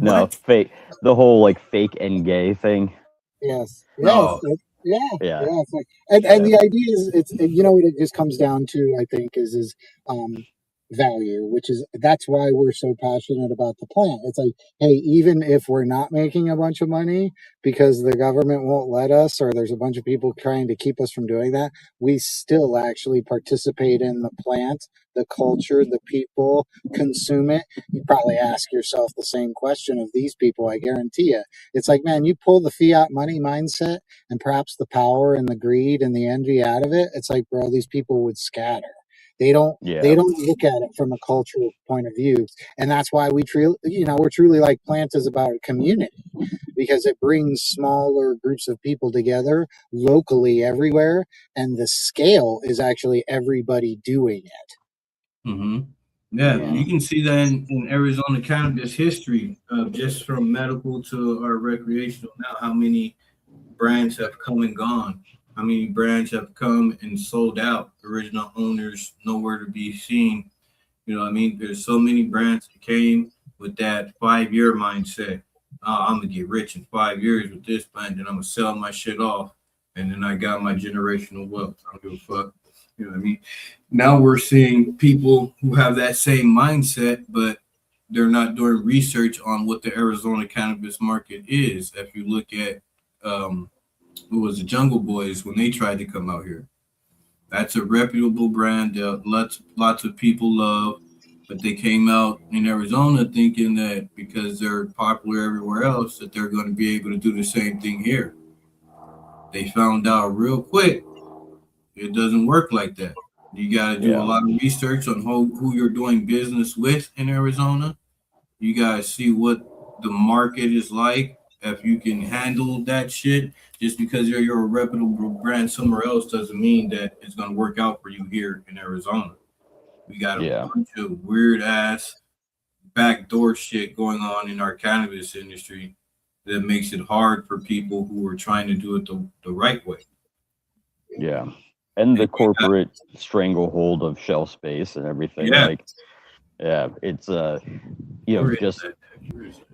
No, What? fake. The whole like fake and gay thing. Yes, yes, No. yeah, Yeah, yeah. It's like, and yeah, the idea is, you know what it just comes down to, I think, is um value, which is that's why we're so passionate about the plant. It's like, hey, even if we're not making a bunch of money because the government won't let us, or there's a bunch of people trying to keep us from doing that, we still actually participate in the plant, the culture, the people consume it. You probably ask yourself the same question of these people, I guarantee you. It's like, man, you pull the fiat money mindset and perhaps the power and the greed and the envy out of it. It's like, bro, these people would scatter. They don't they yeah, don't look at it from a cultural point of view. And that's why we're truly like plant is about community, because it brings smaller groups of people together locally everywhere, and the scale is actually everybody doing it. Mm-hmm. Yeah, Yeah. you can see that in Arizona cannabis history, just from medical to our recreational now, how many brands have come and gone, how many brands have come and sold out, original owners nowhere to be seen. You know what I mean? There's so many brands that came with that 5 year mindset. I'm gonna get rich in 5 years with this brand, then I'm gonna sell my shit off, and then I got my generational wealth. I don't give a fuck. You know what I mean? Now we're seeing people who have that same mindset, but they're not doing research on what the Arizona cannabis market is. If you look at who was the Jungle Boys when they tried to come out here, that's a reputable brand that lots of people love, but they came out in Arizona thinking that because they're popular everywhere else that they're going to be able to do the same thing here. They found out real quick it doesn't work like that. You got to do a yeah, lot of research on who you're doing business with in Arizona. You got to see what the market is like. If you can handle that shit, just because you're a reputable brand somewhere else doesn't mean that it's going to work out for you here in Arizona. We got a yeah, bunch of weird ass backdoor shit going on in our cannabis industry that makes it hard for people who are trying to do it the right way. yeah. And And the corporate stranglehold of shelf space and everything. yeah, Like, yeah, it's where is just that? Where is that?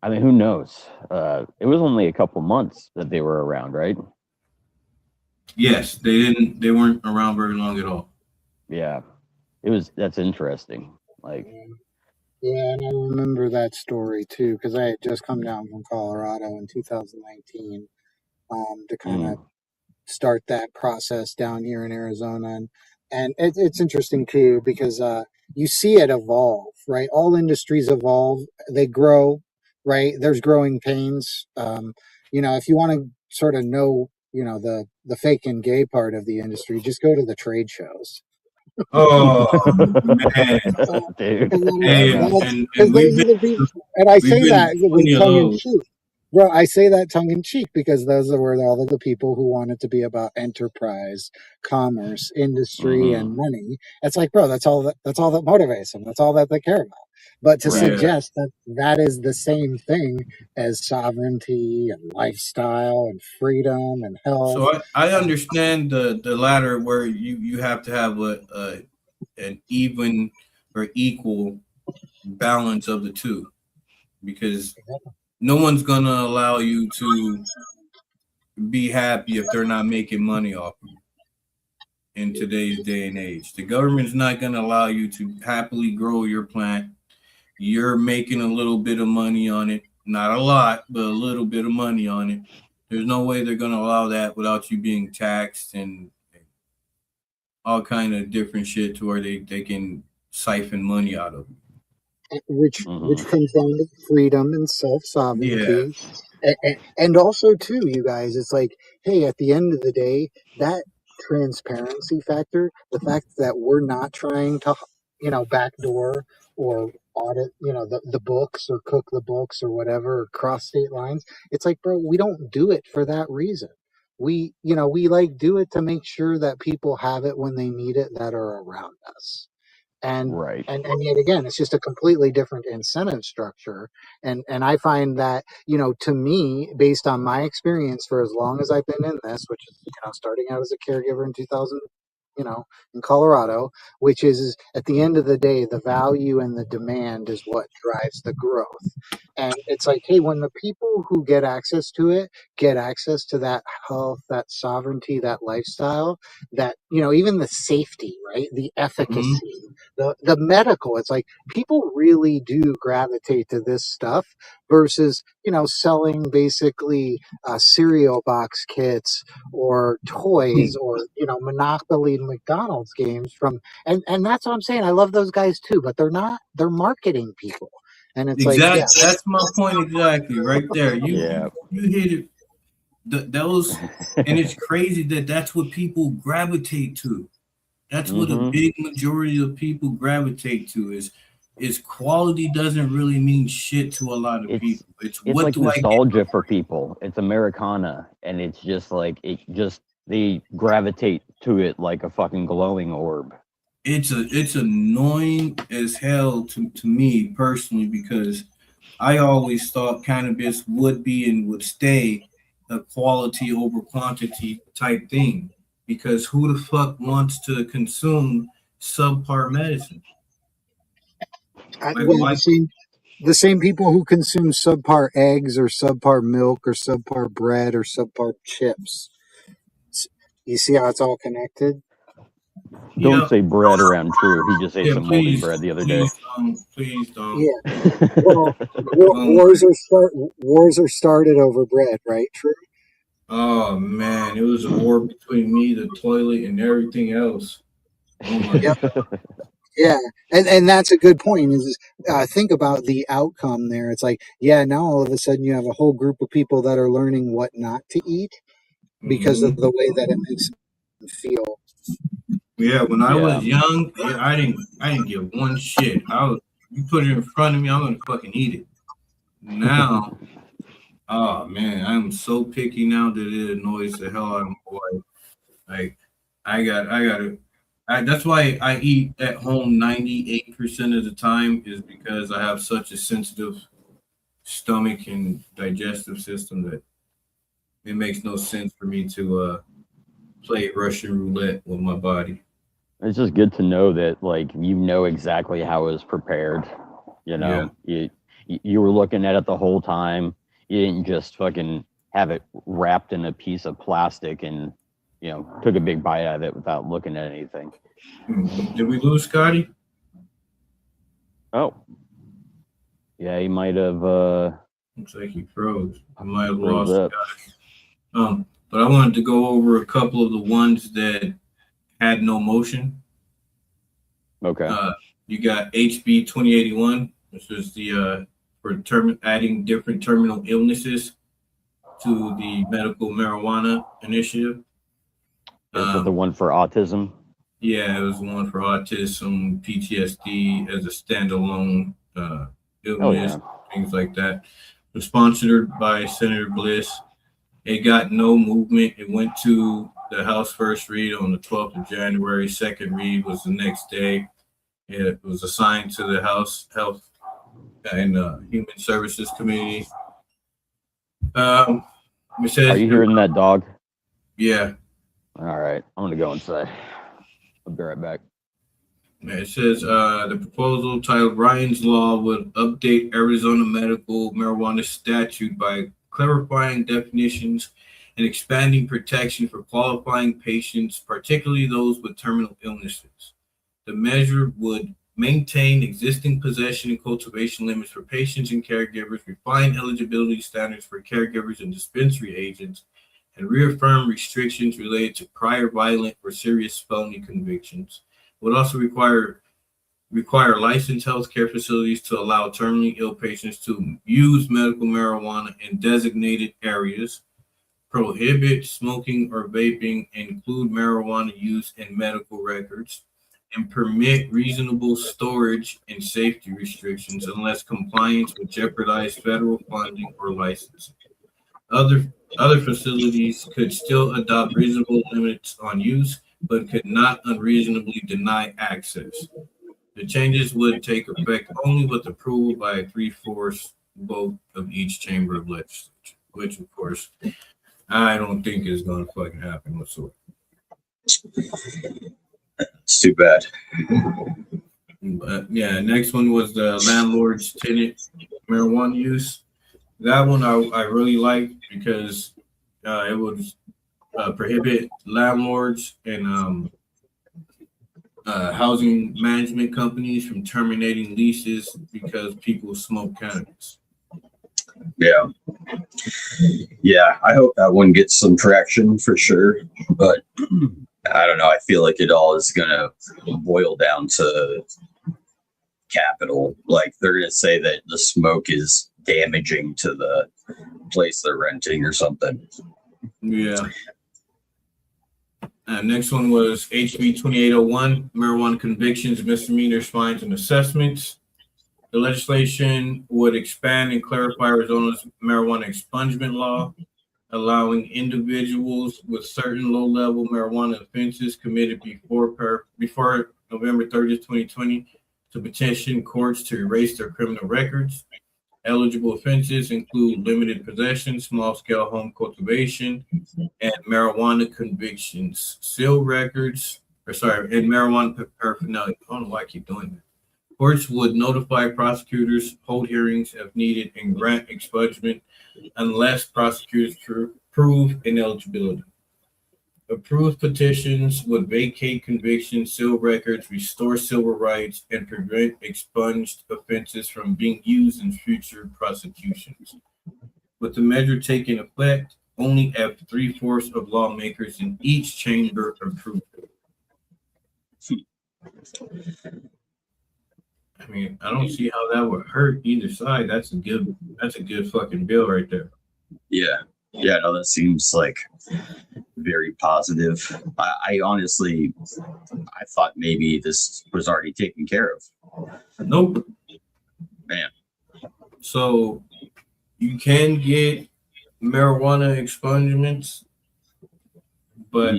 I mean, who knows? It was only a couple months that they were around, right? Yes, they weren't around very long at all. Yeah, that's interesting. Like, Yeah, and I remember that story too, because I had just come down from Colorado in 2019, to kind of mm, start that process down here in Arizona. And it's interesting too, because you see it evolve, right? All industries evolve, they grow, right? There's growing pains. If you want to sort of know, the fake and gay part of the industry, just go to the trade shows. Oh man, dude, hey, and Because those are the people, and I we've say been that to with plenty of tongue in those. cheek. Well, I say that tongue in cheek because those are where all of the people who want it to be about enterprise, commerce, industry, hmm, and money. It's like, bro, that's all that motivates them. That's all that they care about. But to right, Yeah. suggest that that is the same thing as sovereignty and lifestyle and freedom and health. So I understand the latter where you have to have a an even or equal balance of the two because no one's gonna allow you to be happy if they're not making money off you in today's day and age. The government's not gonna allow you to happily grow your plant. You're making a little bit of money on it, not a lot, but a little bit of money on it. There's no way they're gonna allow that without you being taxed and all kind of different shit to where they can siphon money out of which hmm, comes down to freedom and self you. Yeah. sovereignty, and also too, you guys, it's like, hey, at the end of the day, that transparency factor, the fact that we're not trying to, backdoor or audit, the books or cook the books or whatever, or cross state lines. It's like, bro, we don't do it for that reason. We like do it to make sure that people have it when they need it that are around us. and right, and yet again, it's just a completely different incentive structure. And I find that, to me, based on my experience for as long as I've been in this, which is, starting out as a caregiver in 2000, you know in Colorado, which is at the end of the day, the value and the demand is what drives the growth. And it's like, hey, when the people who get access to it get access to that health, that sovereignty, that lifestyle, that, you know, even the safety, right? The Mhm. efficacy, the medical, it's like people really do gravitate to this stuff versus, you know, selling basically cereal box kits or toys or, you know, Monopoly and McDonald's games from, and that's what I'm saying. I love those guys too, but they're marketing people. And it's like, yeah, Exactly. That's my point exactly right there. You Yeah. you, you hit it. Those, and it's crazy that that's what people gravitate to. That's what a Hmm. big majority of people gravitate to is quality doesn't really mean shit to a lot of It's people. It's it's what like do I get nostalgia for for people. It's Americana, and it's just like they gravitate to it like a fucking glowing orb. it's annoying as hell to me personally because I always thought cannabis would be and would stay a quality over quantity type thing because who the fuck wants to consume subpar medicine? Like well, why? the same people who consume subpar eggs or subpar milk or subpar bread or subpar chips. You see how it's all connected? Don't Yeah, say bread around True. He just ate yeah. some moldy Please, bread the other day. please don't, please don't. Yeah. Well, Um, wars are started over bread, right? True. oh man, it was a war between me, the toilet, and everything else. Oh my Yep. god. Yeah, and that's a good point. Is think about the outcome there. It's like, yeah, now all of a sudden you have a whole group of people that are learning what not to eat because of Mhm. the way that it makes them feel. Yeah, when I Yeah. was young, yeah, I didn't give one shit. You put it in front of me, I'm gonna fucking eat it. Now, oh man, I'm so picky now that it annoys the hell out of my wife. Like that's why I eat at home 98% of the time is because I have such a sensitive stomach and digestive system that it makes no sense for me to play Russian roulette with my body. It's just good to know that like you know exactly how it was prepared. You Yeah. know, you were looking at it the whole time. You didn't just fucking have it wrapped in a piece of plastic and took a big bite out of it without looking at anything. Mhm. Did we lose Scotty? Oh, yeah, he might have Looks like he froze. I might have froze lost up. Scotty. But I wanted to go over a couple of the ones that had no motion. Okay. Uh, you got HB 2081, which is the for adding different terminal illnesses to the medical marijuana initiative. Is that the Um, one for autism? yeah, it was one for autism, PTSD as a standalone Oh illness, yeah. things like that. It was sponsored by Senator Bliss. It got no movement. It went to the House first read on the 12th of January. Second read was the next day. It was assigned to the House Health and Human Services Committee. Um, it Are says, you hearing that dog? yeah, All right, I'm gonna go inside. I'll be right back. it says the proposal titled Ryan's Law would update Arizona medical marijuana statute by clarifying definitions and expanding protection for qualifying patients, particularly those with terminal illnesses. The measure would maintain existing possession and cultivation limits for patients and caregivers, refine eligibility standards for caregivers and dispensary agents, and reaffirm restrictions related to prior violent or serious felony convictions. It would also require licensed healthcare facilities to allow terminally ill patients to use medical marijuana in designated areas, prohibit smoking or vaping, include marijuana use in medical records, and permit reasonable storage and safety restrictions unless compliance would jeopardize federal funding or licensing. Other facilities could still adopt reasonable limits on use, but could not unreasonably deny access. The changes would take effect only with approval by a three-fourths vote of each chamber of legislature, which of course I don't think is going to fucking happen whatsoever. It's too bad. But yeah, next one was the landlord's tenant marijuana use. That one I really liked because it would prohibit landlords and housing management companies from terminating leases because people smoke cannabis. Yeah. Yeah, I hope that one gets some traction for sure. But I don't know. I feel like it all is going to boil down to capital. Like they're going to say that the smoke is damaging to the place they're renting or something. Yeah. Next one was HB 2801, marijuana convictions, misdemeanors, fines, and assessments. The legislation would expand and clarify Arizona's marijuana expungement law, allowing individuals with certain low-level marijuana offenses committed before November 30th, 2020, to petition courts to erase their criminal records. Eligible offenses include limited possession, small-scale home cultivation, and marijuana convictions. And marijuana paraphernalia. I don't know why I keep doing that. Courts would notify prosecutors, hold hearings if needed, and grant expungement unless prosecutors prove ineligibility. Approved petitions would vacate convictions, seal records, restore civil rights, and prevent expunged offenses from being used in future prosecutions. With the measure taking effect, only if 3/4 of lawmakers in each chamber approve it. I mean, I don't see how that would hurt either side. That's a good fucking bill right there. Yeah. Yeah, no, that seems like very positive. I honestly, I thought maybe this was already taken care of. Nope. Man. So you can get marijuana expungements, but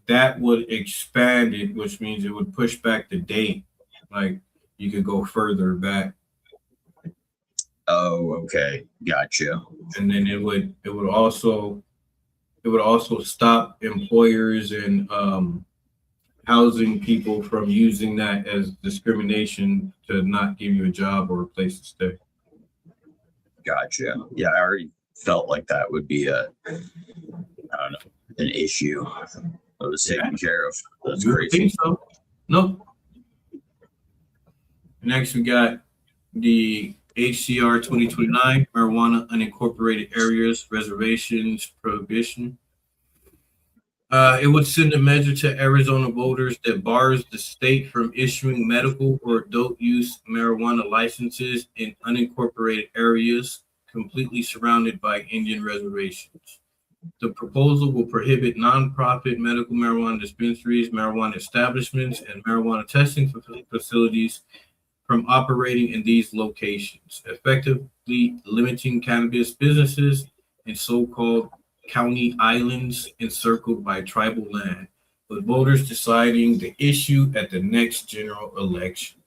that would expand it, which means it would push back the date. Like you could go further back. Oh, okay, gotcha. And then it would also stop employers and housing people from using that as discrimination to not give you a job or a place to stay. Gotcha. Yeah, I already felt like that would be an issue that was taken care of. That's You would crazy. think so? Nope. Next, we got the HCR 2029, marijuana unincorporated areas, reservations, prohibition. It would send a measure to Arizona voters that bars the state from issuing medical or adult use marijuana licenses in unincorporated areas completely surrounded by Indian reservations. The proposal will prohibit nonprofit medical marijuana dispensaries, marijuana establishments, and marijuana testing facilities from operating in these locations, effectively limiting cannabis businesses in so-called county islands encircled by tribal land, with voters deciding the issue at the next general election.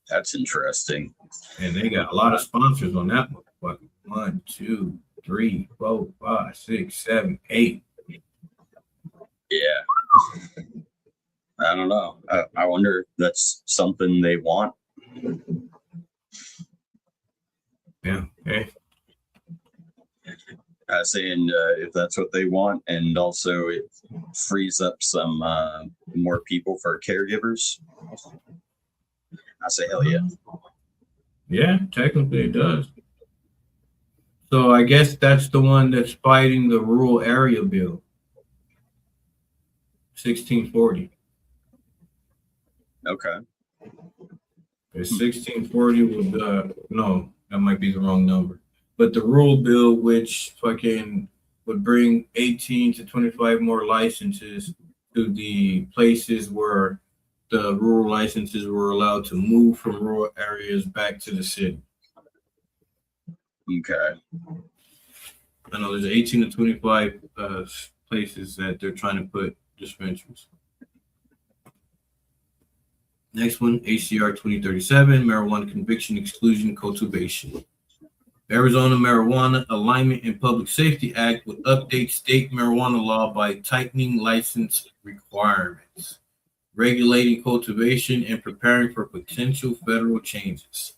That's interesting. And they got a lot of sponsors on that one. 1, 2, 3, 4, 5, 6, 7, 8. Yeah. I don't know. I wonder if that's something they want. Yeah. Okay. Saying if that's what they want, and also it frees up some more people for caregivers. I say hell yeah. Yeah, technically it does. So I guess that's the one that's fighting the rural area bill. 1640. Okay. 1640 would no, that might be the wrong number. But the rural bill, which fucking would bring 18 to 25 more licenses to the places where the rural licenses were allowed to move from rural areas back to the city. Okay. I know there's 18 to 25 places that they're trying to put dispensaries. Next one, HCR 2037, marijuana conviction exclusion cultivation. The Arizona Marijuana Alignment and Public Safety Act would update state marijuana law by tightening license requirements. regulating cultivation, and preparing for potential federal changes.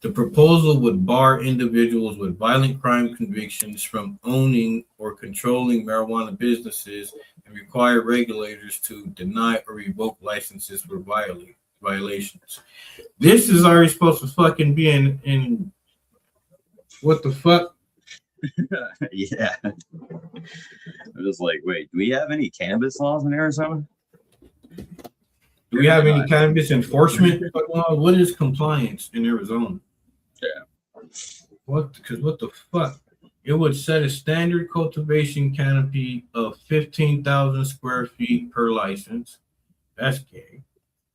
The proposal would bar individuals with violent crime convictions from owning or controlling marijuana businesses and require regulators to deny or revoke licenses for violations. This is already supposed to fucking be in what the fuck? Yeah. I was like, wait, do we have any cannabis laws in Arizona? Do we have any cannabis enforcement law? What is compliance in Arizona? Yeah. Because what the fuck? It would set a standard cultivation canopy of 15,000 square feet per license. That's gay.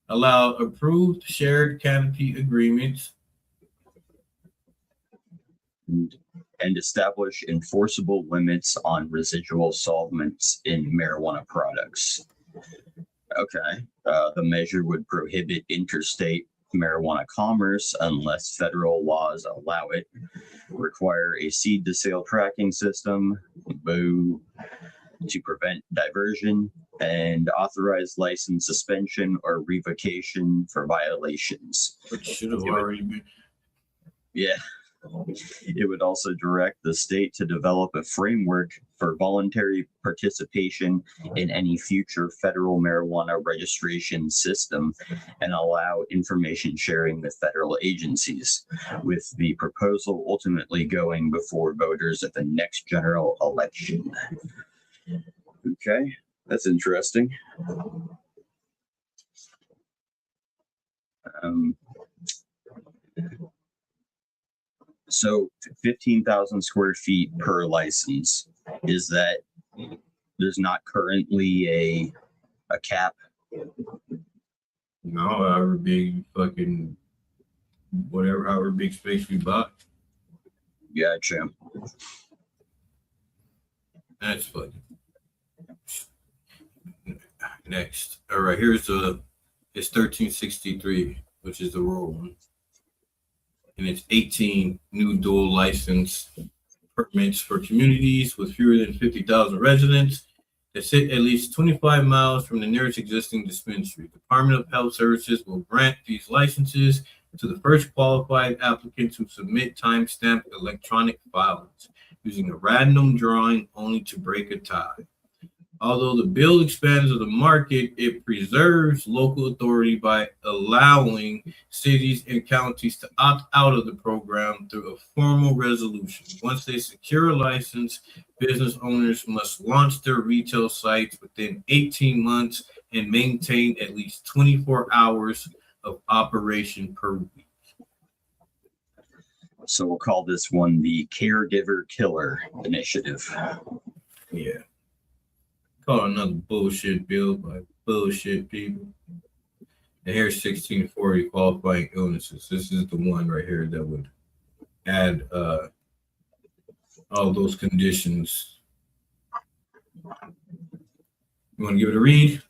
Allow approved shared canopy agreements. And establish enforceable limits on residual solvents in marijuana products. Okay. The measure would prohibit interstate marijuana commerce unless federal laws allow it, require a seed to sale tracking system, boo, to prevent diversion, and authorize license suspension or revocation for violations. Which should have already been. Yeah. It would also direct the state to develop a framework for voluntary participation in any future federal marijuana registration system and allow information sharing with federal agencies, with the proposal ultimately going before voters at the next general election. Okay, that's interesting. So 15,000 square feet per license, is that there's not currently a cap? No, however big fucking whatever, however big space we bought. Gotcha. That's fucking. Next. All right, it's 1363, which is the rural one. And it's 18 new dual license permits for communities with fewer than 50,000 residents that sit at least 25 miles from the nearest existing dispensary. The Department of Health Services will grant these licenses to the first qualified applicants who submit time-stamped electronic filings using a random drawing only to break a tie. Although the bill expands the market, it preserves local authority by allowing cities and counties to opt out of the program through a formal resolution. Once they secure a license, business owners must launch their retail sites within 18 months and maintain at least 24 hours of operation per week. So we'll call this one the Caregiver Killer Initiative. Yeah. Call it another bullshit bill by bullshit people. And here's 1640 qualifying illnesses. This is the one right here that would add all those conditions. You want to give it a read?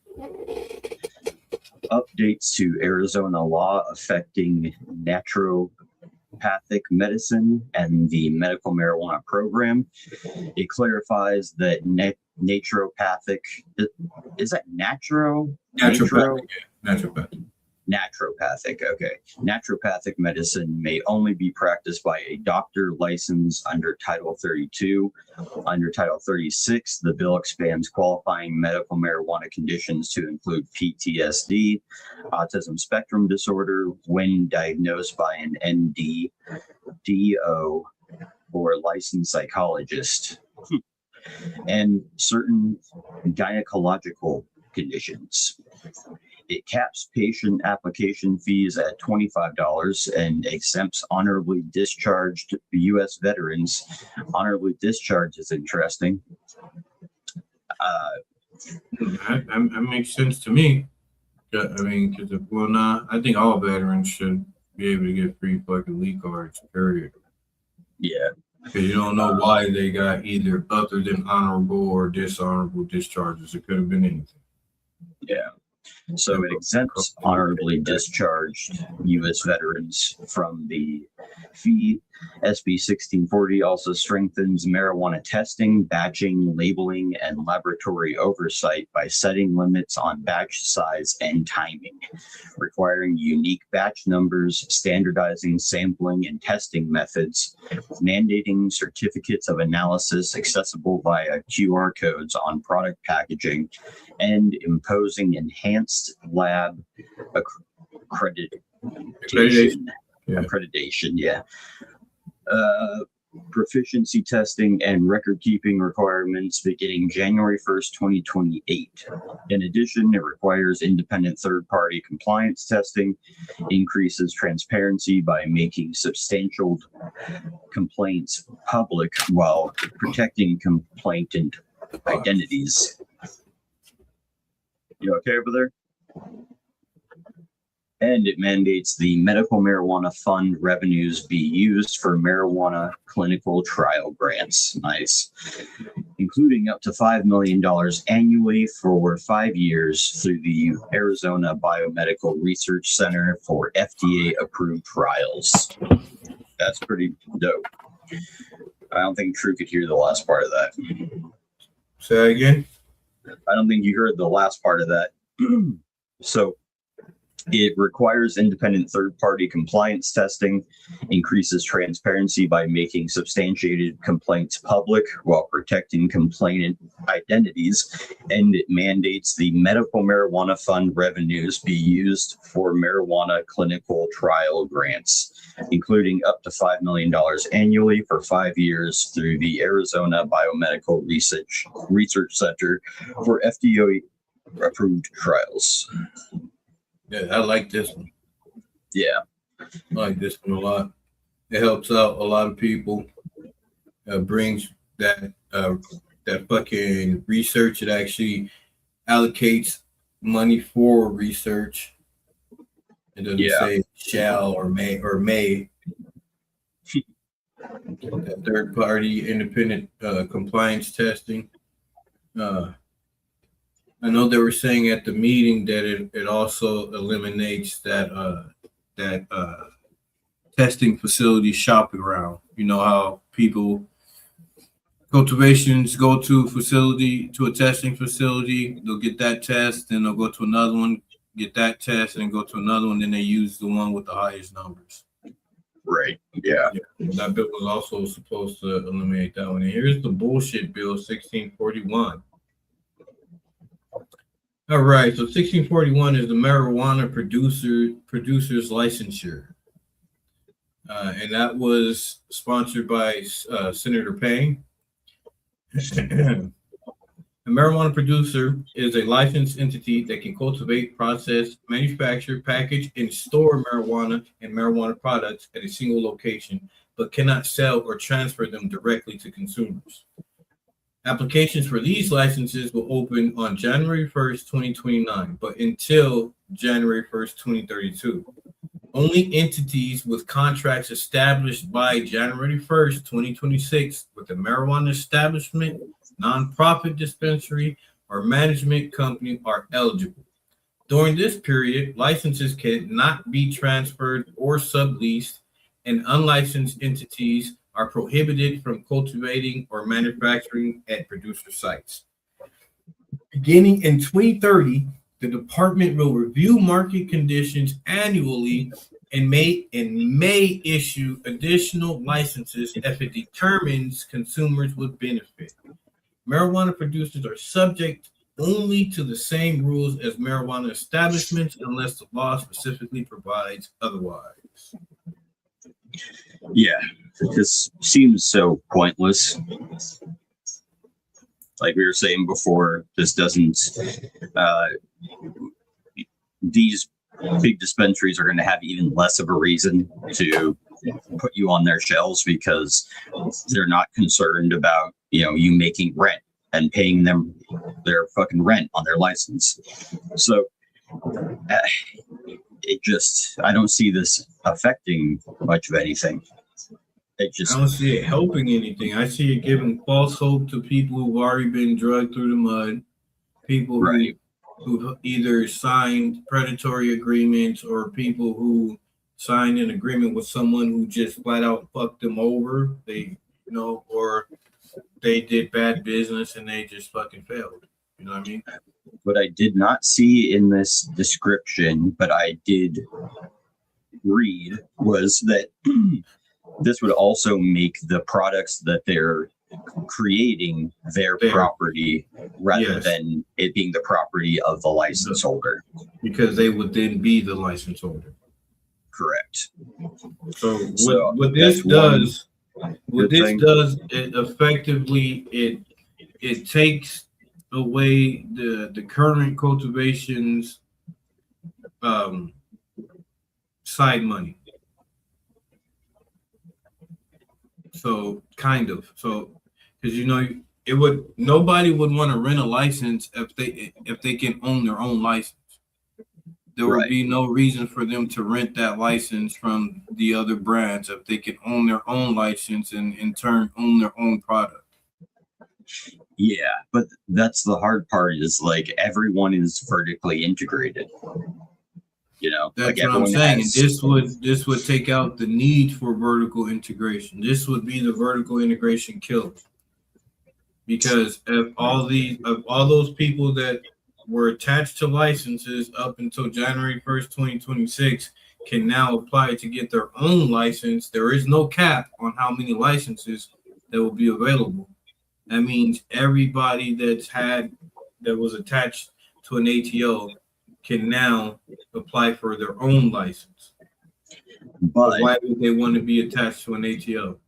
Updates to Arizona law affecting naturopathic medicine and the medical marijuana program. It clarifies that naturopathic, is that naturopathic, okay. Naturopathic medicine may only be practiced by a doctor licensed under Title 32. Under Title 36, the bill expands qualifying medical marijuana conditions to include PTSD, autism spectrum disorder, when diagnosed by an ND, DO, or licensed psychologist, and certain gynecological conditions. It caps patient application fees at $25 and exempts honorably discharged U.S. veterans. Honorably discharged is interesting. That makes sense to me. I mean, I think all veterans should be able to get free fucking lead cards, period. Yeah. Because you don't know why they got either other than honorable or dishonorable discharges. It could have been anything. Yeah. So it exempts honorably discharged U.S. veterans from the fee. SB 1640 also strengthens marijuana testing, batching, labeling, and laboratory oversight by setting limits on batch size and timing, requiring unique batch numbers, standardizing sampling and testing methods, mandating certificates of analysis accessible via QR codes on product packaging, and imposing enhanced lab accreditation. Proficiency testing and record keeping requirements beginning January 1st, 2028. In addition, it requires independent third-party compliance testing, increases transparency by making substantial complaints public while protecting complainant identities. You okay over there? And it mandates the medical marijuana fund revenues be used for marijuana clinical trial grants. Nice. Including up to $5 million annually for 5 years through the Arizona Biomedical Research Center for FDA approved trials. That's pretty dope. I don't think True could hear the last part of that. Say that again? I don't think you heard the last part of that. So, it requires independent third-party compliance testing, increases transparency by making substantiated complaints public while protecting complainant identities, and it mandates the medical marijuana fund revenues be used for marijuana clinical trial grants, including up to $5 million annually for 5 years through the Arizona Biomedical Research Center for FDA-approved trials. Yeah, I like this one. Yeah. I like this one a lot. It helps out a lot of people. Brings that fucking research. It actually allocates money for research. It doesn't say shall or may Third party independent compliance testing. I know they were saying at the meeting that it also eliminates that testing facility shopping around. You know how cultivations go to a testing facility, they'll get that test, then they'll go to another one, get that test, and go to another one, then they use the one with the highest numbers. Right. Yeah. That bill was also supposed to eliminate that one. And here's the bullshit bill, 1641. All right, so 1641 is the marijuana producer's licensure. And that was sponsored by Senator Payne. A marijuana producer is a licensed entity that can cultivate, process, manufacture, package, and store marijuana and marijuana products at a single location, but cannot sell or transfer them directly to consumers. Applications for these licenses will open on January 1st, 2029, but until January 1st, 2032. Only entities with contracts established by January 1st, 2026 with a marijuana establishment, nonprofit dispensary, or management company are eligible. During this period, licenses cannot be transferred or subleased, and unlicensed entities are prohibited from cultivating or manufacturing at producer sites. Beginning in 2030, the department will review market conditions annually and may issue additional licenses if it determines consumers would benefit. Marijuana producers are subject only to the same rules as marijuana establishments unless the law specifically provides otherwise. Yeah, this seems so pointless. Like we were saying before, this doesn't, these big dispensaries are going to have even less of a reason to put you on their shelves because they're not concerned about, you making rent and paying them their fucking rent on their license. So I don't see this affecting much of anything. I don't see it helping anything. I see it giving false hope to people who've already been dragged through the mud. People who who either signed predatory agreements or people who signed an agreement with someone who just flat out fucked them over. They, or they did bad business and they just fucking failed. You know what I mean? What I did not see in this description, but I did read, was that this would also make the products that they're creating their property rather than it being the property of the license holder. Because they would then be the license holder. Correct. So what this does, it effectively it takes away the current cultivation's side money. So kind of. So because nobody would want to rent a license if they can own their own license. There would be no reason for them to rent that license from the other brands if they can own their own license and in turn own their own product. Yeah, but that's the hard part is like everyone is vertically integrated. That's what I'm saying. And this would take out the need for vertical integration. This would be the vertical integration killer. Because if all those people that were attached to licenses up until January 1st, 2026 can now apply to get their own license, there is no cap on how many licenses that will be available. That means everybody that was attached to an ATO can now apply for their own license. But why would they want to be attached to an ATO?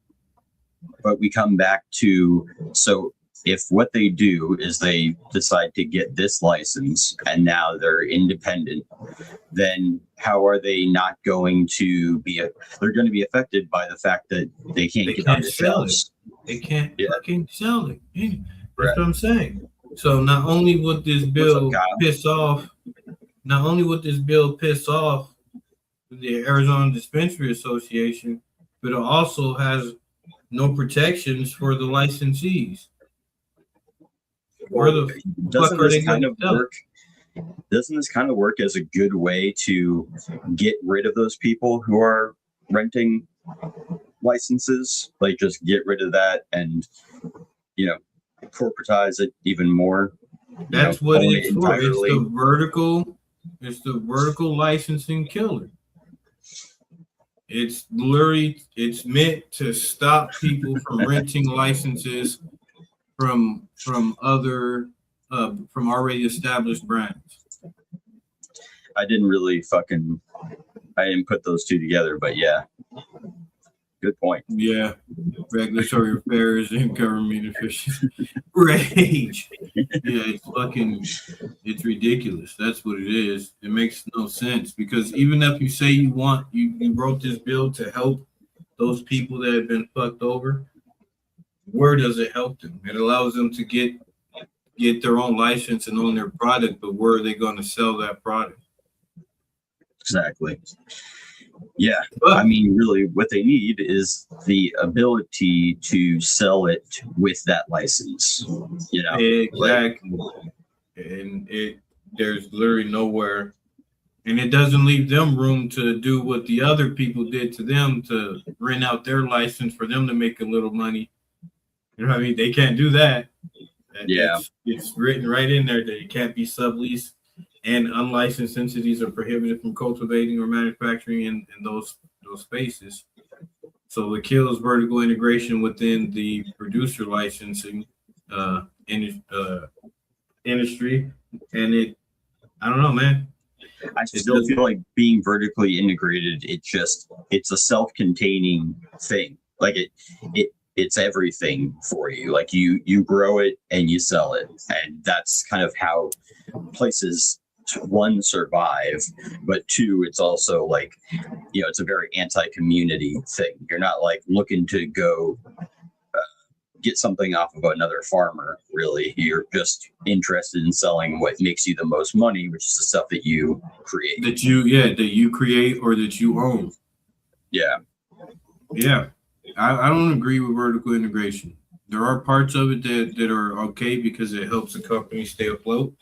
But we come back to, so if what they do is they decide to get this license and now they're independent, then how are they not going to be, they're going to be affected by the fact that they can't get on the shelves. They can't fucking sell it. Yeah. That's what I'm saying. So not only would this bill piss off the Arizona Dispensary Association, but it also has no protections for the licensees. Where the fuck are they going to work? Doesn't this kind of work as a good way to get rid of those people who are renting licenses? Like just get rid of that and corporatize it even more. That's what it's for. It's the vertical licensing killer. It's meant to stop people from renting licenses from other from already established brands. I didn't put those two together, but yeah. Good point. Yeah. Regulatory affairs and government efficiency. Rage. Yeah, it's ridiculous. That's what it is. It makes no sense because even if you say you wrote this bill to help those people that have been fucked over, where does it help them? It allows them to get their own license and own their product, but where are they going to sell that product? Exactly. Yeah, I mean, really, what they need is the ability to sell it with that license. Exactly. And there's literally nowhere, and it doesn't leave them room to do what the other people did to them to rent out their license for them to make a little money. You know what I mean? They can't do that. Yeah, it's written right in there that it can't be subleased. And unlicensed entities are prohibited from cultivating or manufacturing in those spaces. So it kills vertical integration within the producer licensing industry. And I don't know, man. I still feel like being vertically integrated, it's a self-containing thing. Like it's everything for you. Like you grow it and you sell it. And that's kind of how places, one, survive, but two, it's also like, it's a very anti-community thing. You're not like looking to go get something off of another farmer, really. You're just interested in selling what makes you the most money, which is the stuff that you create. That you create or that you own. Yeah. Yeah. I don't agree with vertical integration. There are parts of it that are okay because it helps the company stay afloat.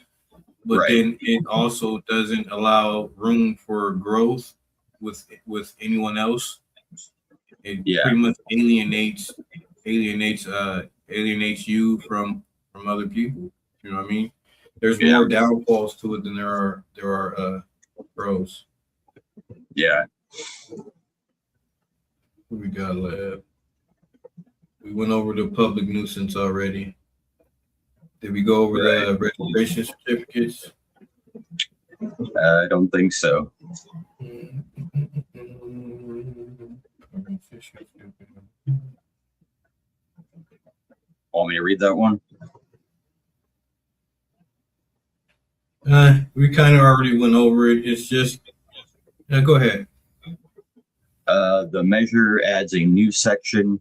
but Right. then it also doesn't allow room for growth with anyone else. It Yeah. pretty much alienates you from other people. You know what I mean? There's Yeah. more downfalls to it than there are pros. Yeah. What we got left? We went over the public nuisance already. Did we go over the registration certificates? I don't think so. Want me to read that one? We kind of already went over it. It's just, go ahead. The measure adds a new section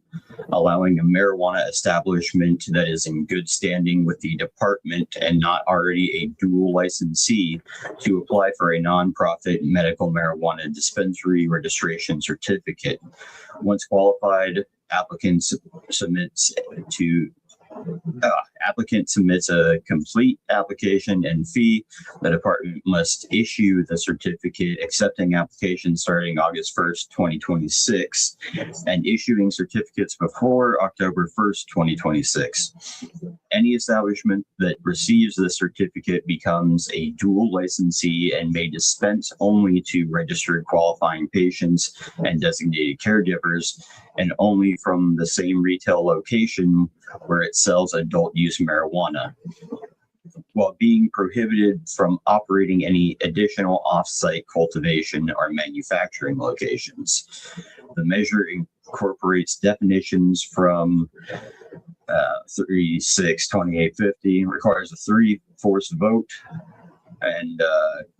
allowing a marijuana establishment that is in good standing with the department and not already a dual licensee to apply for a nonprofit medical marijuana dispensary registration certificate. Once qualified, applicant submits a complete application and fee. The department must issue the certificate accepting applications starting August 1st, 2026, and issuing certificates before October 1st, 2026. Any establishment that receives the certificate becomes a dual licensee and may dispense only to registered qualifying patients and designated caregivers, and only from the same retail location where it sells adult use marijuana, while being prohibited from operating any additional off-site cultivation or manufacturing locations. The measure incorporates definitions from 362850, requires a 3/4 vote, and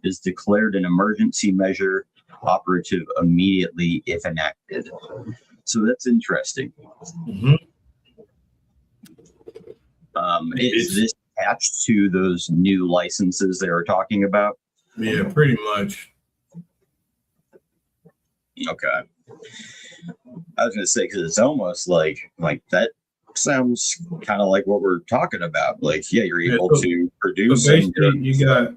is declared an emergency measure operative immediately if enacted. So that's interesting. Mm-hmm. Is this attached to those new licenses they were talking about? Yeah, pretty much. Okay. I was going to say, because it's almost like that sounds kind of like what we're talking about. Like, yeah, you're able to produce. So basically,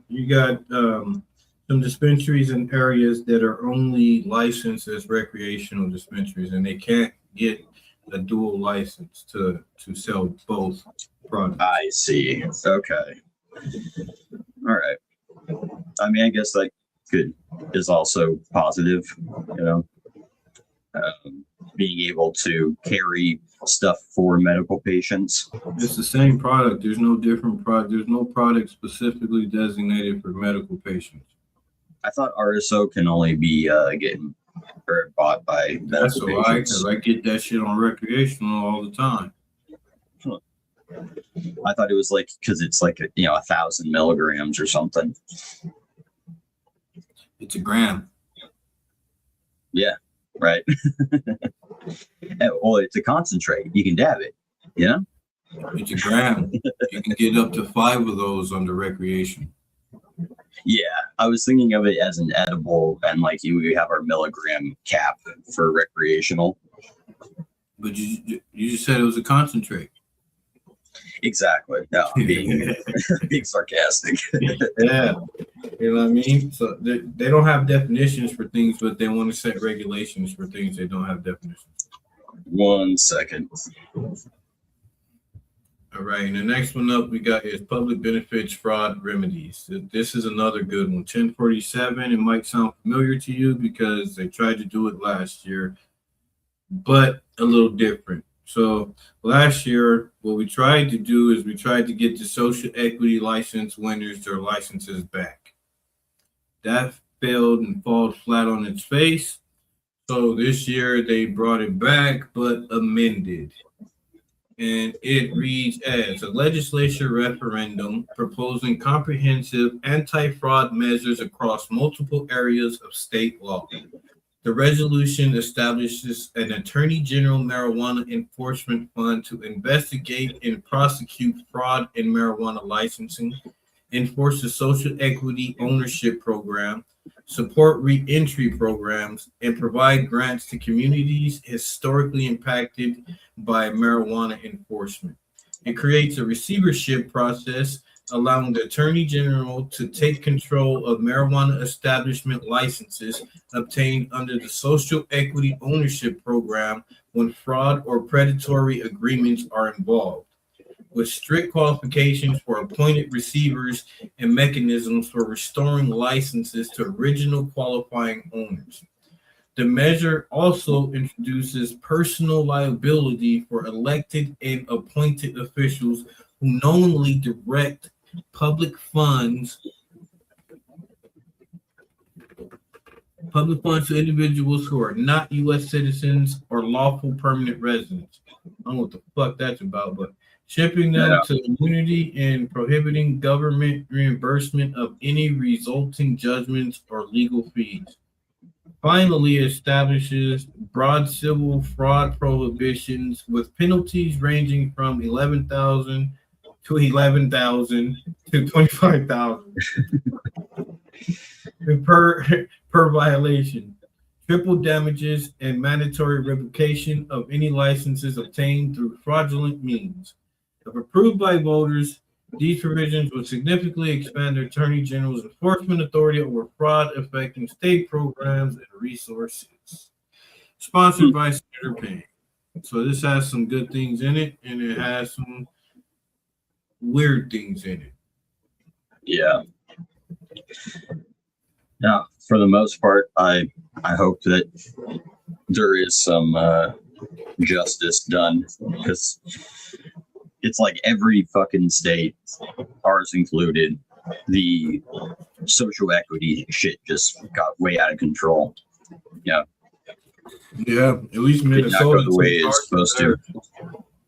you got some dispensaries in areas that are only licensed as recreational dispensaries, and they can't get a dual license to sell both products. I see. Okay. All right. I mean, I guess that is also positive, being able to carry stuff for medical patients. It's the same product. There's no different product. There's no product specifically designated for medical patients. I thought RSO can only be bought by medical That's all right, patients. because I get that shit on recreational all the time. I thought it was like, because it's like 1,000 milligrams or something. It's a gram. Yeah, right. Well, it's a concentrate. You can dab it. Yeah. It's a gram. You can get up to 5 of those under recreation. Yeah, I was thinking of it as an edible, and like we have our milligram cap for recreational. But you just said it was a concentrate. Exactly. No, I'm being sarcastic. Yeah. You know what I mean? So they don't have definitions for things, but they want to set regulations for things they don't have definitions. 1 second. All right. And the next one up we got is public benefits fraud remedies. This is another good one. 1047. It might sound familiar to you because they tried to do it last year, but a little different. So last year, what we tried to do is we tried to get the social equity license winners their licenses back. That failed and fell flat on its face. So this year they brought it back, but amended. And it reads as a legislature referendum proposing comprehensive anti-fraud measures across multiple areas of state law. The resolution establishes an Attorney General Marijuana Enforcement Fund to investigate and prosecute fraud in marijuana licensing, enforce the social equity ownership program, support re-entry programs, and provide grants to communities historically impacted by marijuana enforcement. It creates a receivership process allowing the Attorney General to take control of marijuana establishment licenses obtained under the Social Equity Ownership Program when fraud or predatory agreements are involved, with strict qualifications for appointed receivers and mechanisms for restoring licenses to original qualifying owners. The measure also introduces personal liability for elected and appointed officials who knowingly direct public funds to individuals who are not U.S. citizens or lawful permanent residents. I don't know what the fuck that's about, but shipping them to immunity and prohibiting government reimbursement of any resulting judgments or legal fees. Finally, establishes broad civil fraud prohibitions with penalties ranging from $11,000 to $11,000 to $25,000 per violation. Triple damages and mandatory revocation of any licenses obtained through fraudulent means. If approved by voters, these provisions would significantly expand the Attorney General's enforcement authority over fraud affecting state programs and resources. Sponsored by Senator Payne. So this has some good things in it, and it has some weird things in it. Yeah. Yeah, for the most part, I hope that there is some justice done, because it's like every fucking state, ours included, the social equity shit just got way out of control. Yeah. Yeah, at least Did not go Minnesota the way it's supposed to.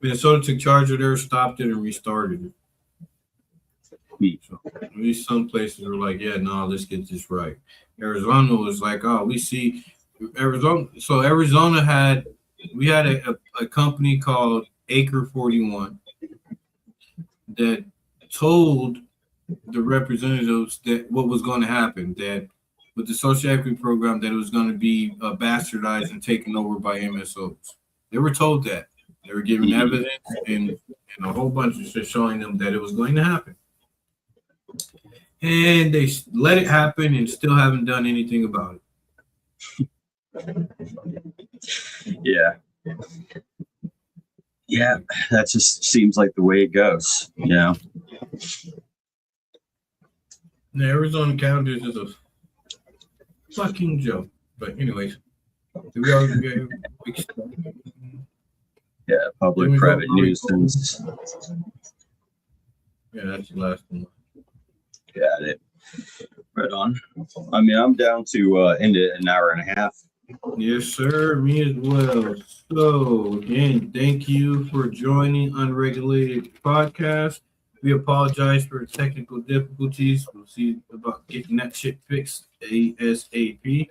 Minnesota took charge of theirs, stopped it, and restarted it. So at least some places were like, yeah, no, let's get this right. Arizona was like, oh, we see Arizona. So Arizona had a company called Acre 41 that told the representatives that what was going to happen, that with the social equity program, that it was going to be bastardized and taken over by MSOs. They were told that. They were given evidence and a whole bunch of shit showing them that it was going to happen. And they let it happen and still haven't done anything about it. Yeah. Yeah, that just seems like the way it goes, you know. The Arizona County is a fucking joke. But anyways, yeah, public-private nuisance. Yeah, that's the last one. Got it. Right on. I mean, I'm down to end it an hour and a half. Yes, sir. Me as well. So, again, thank you for joining Unregulated Podcast. We apologize for technical difficulties. We'll see about getting that shit fixed ASAP.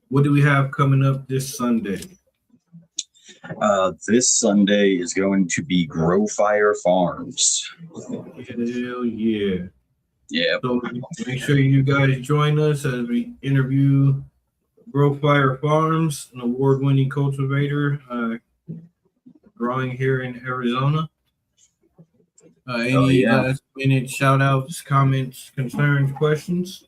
What do we have coming up this Sunday? This Sunday is going to be Grow Fire Farms. Hell yeah. Yeah. So make sure you guys join us as we interview Grow Fire Farms, an award-winning cultivator growing here in Arizona. Any last-minute shout-outs, comments, concerns, questions?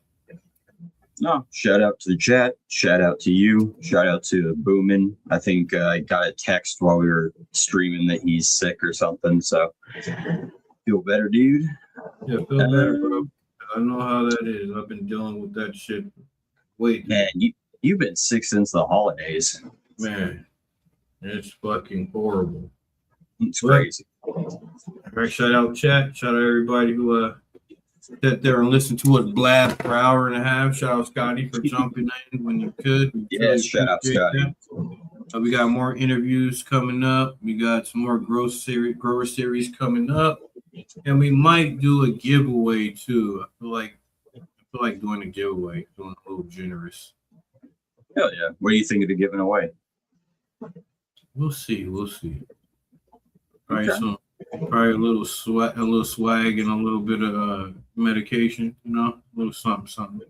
No, shout out to the chat. Shout out to you. Shout out to Boomin. I think I got a text while we were streaming that he's sick or something. So feel better, dude. Yeah, feel better, bro. I know how that is. I've been dealing with that shit. Wait, man, you've been sick since the holidays. Man, it's fucking horrible. It's crazy. All right, shout out chat. Shout out everybody who sat there and listened to us blab for an hour and a half. Shout out Scotty for jumping in when you could. Yeah, shout out Scotty. We got more interviews coming up. We got some more grower series coming up, and we might do a giveaway too. I feel like doing a giveaway, doing a little generous. Hell yeah! What do you think of the giving away? We'll see. Probably probably a little swag, and a little bit of medication. A little something.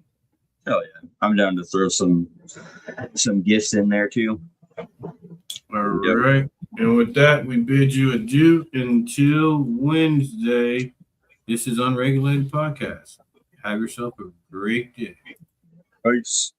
Hell yeah! I'm down to throw some gifts in there too. All right. And with that, we bid you adieu until Wednesday. This is Unregulated Podcast. Have yourself a great day. Peace.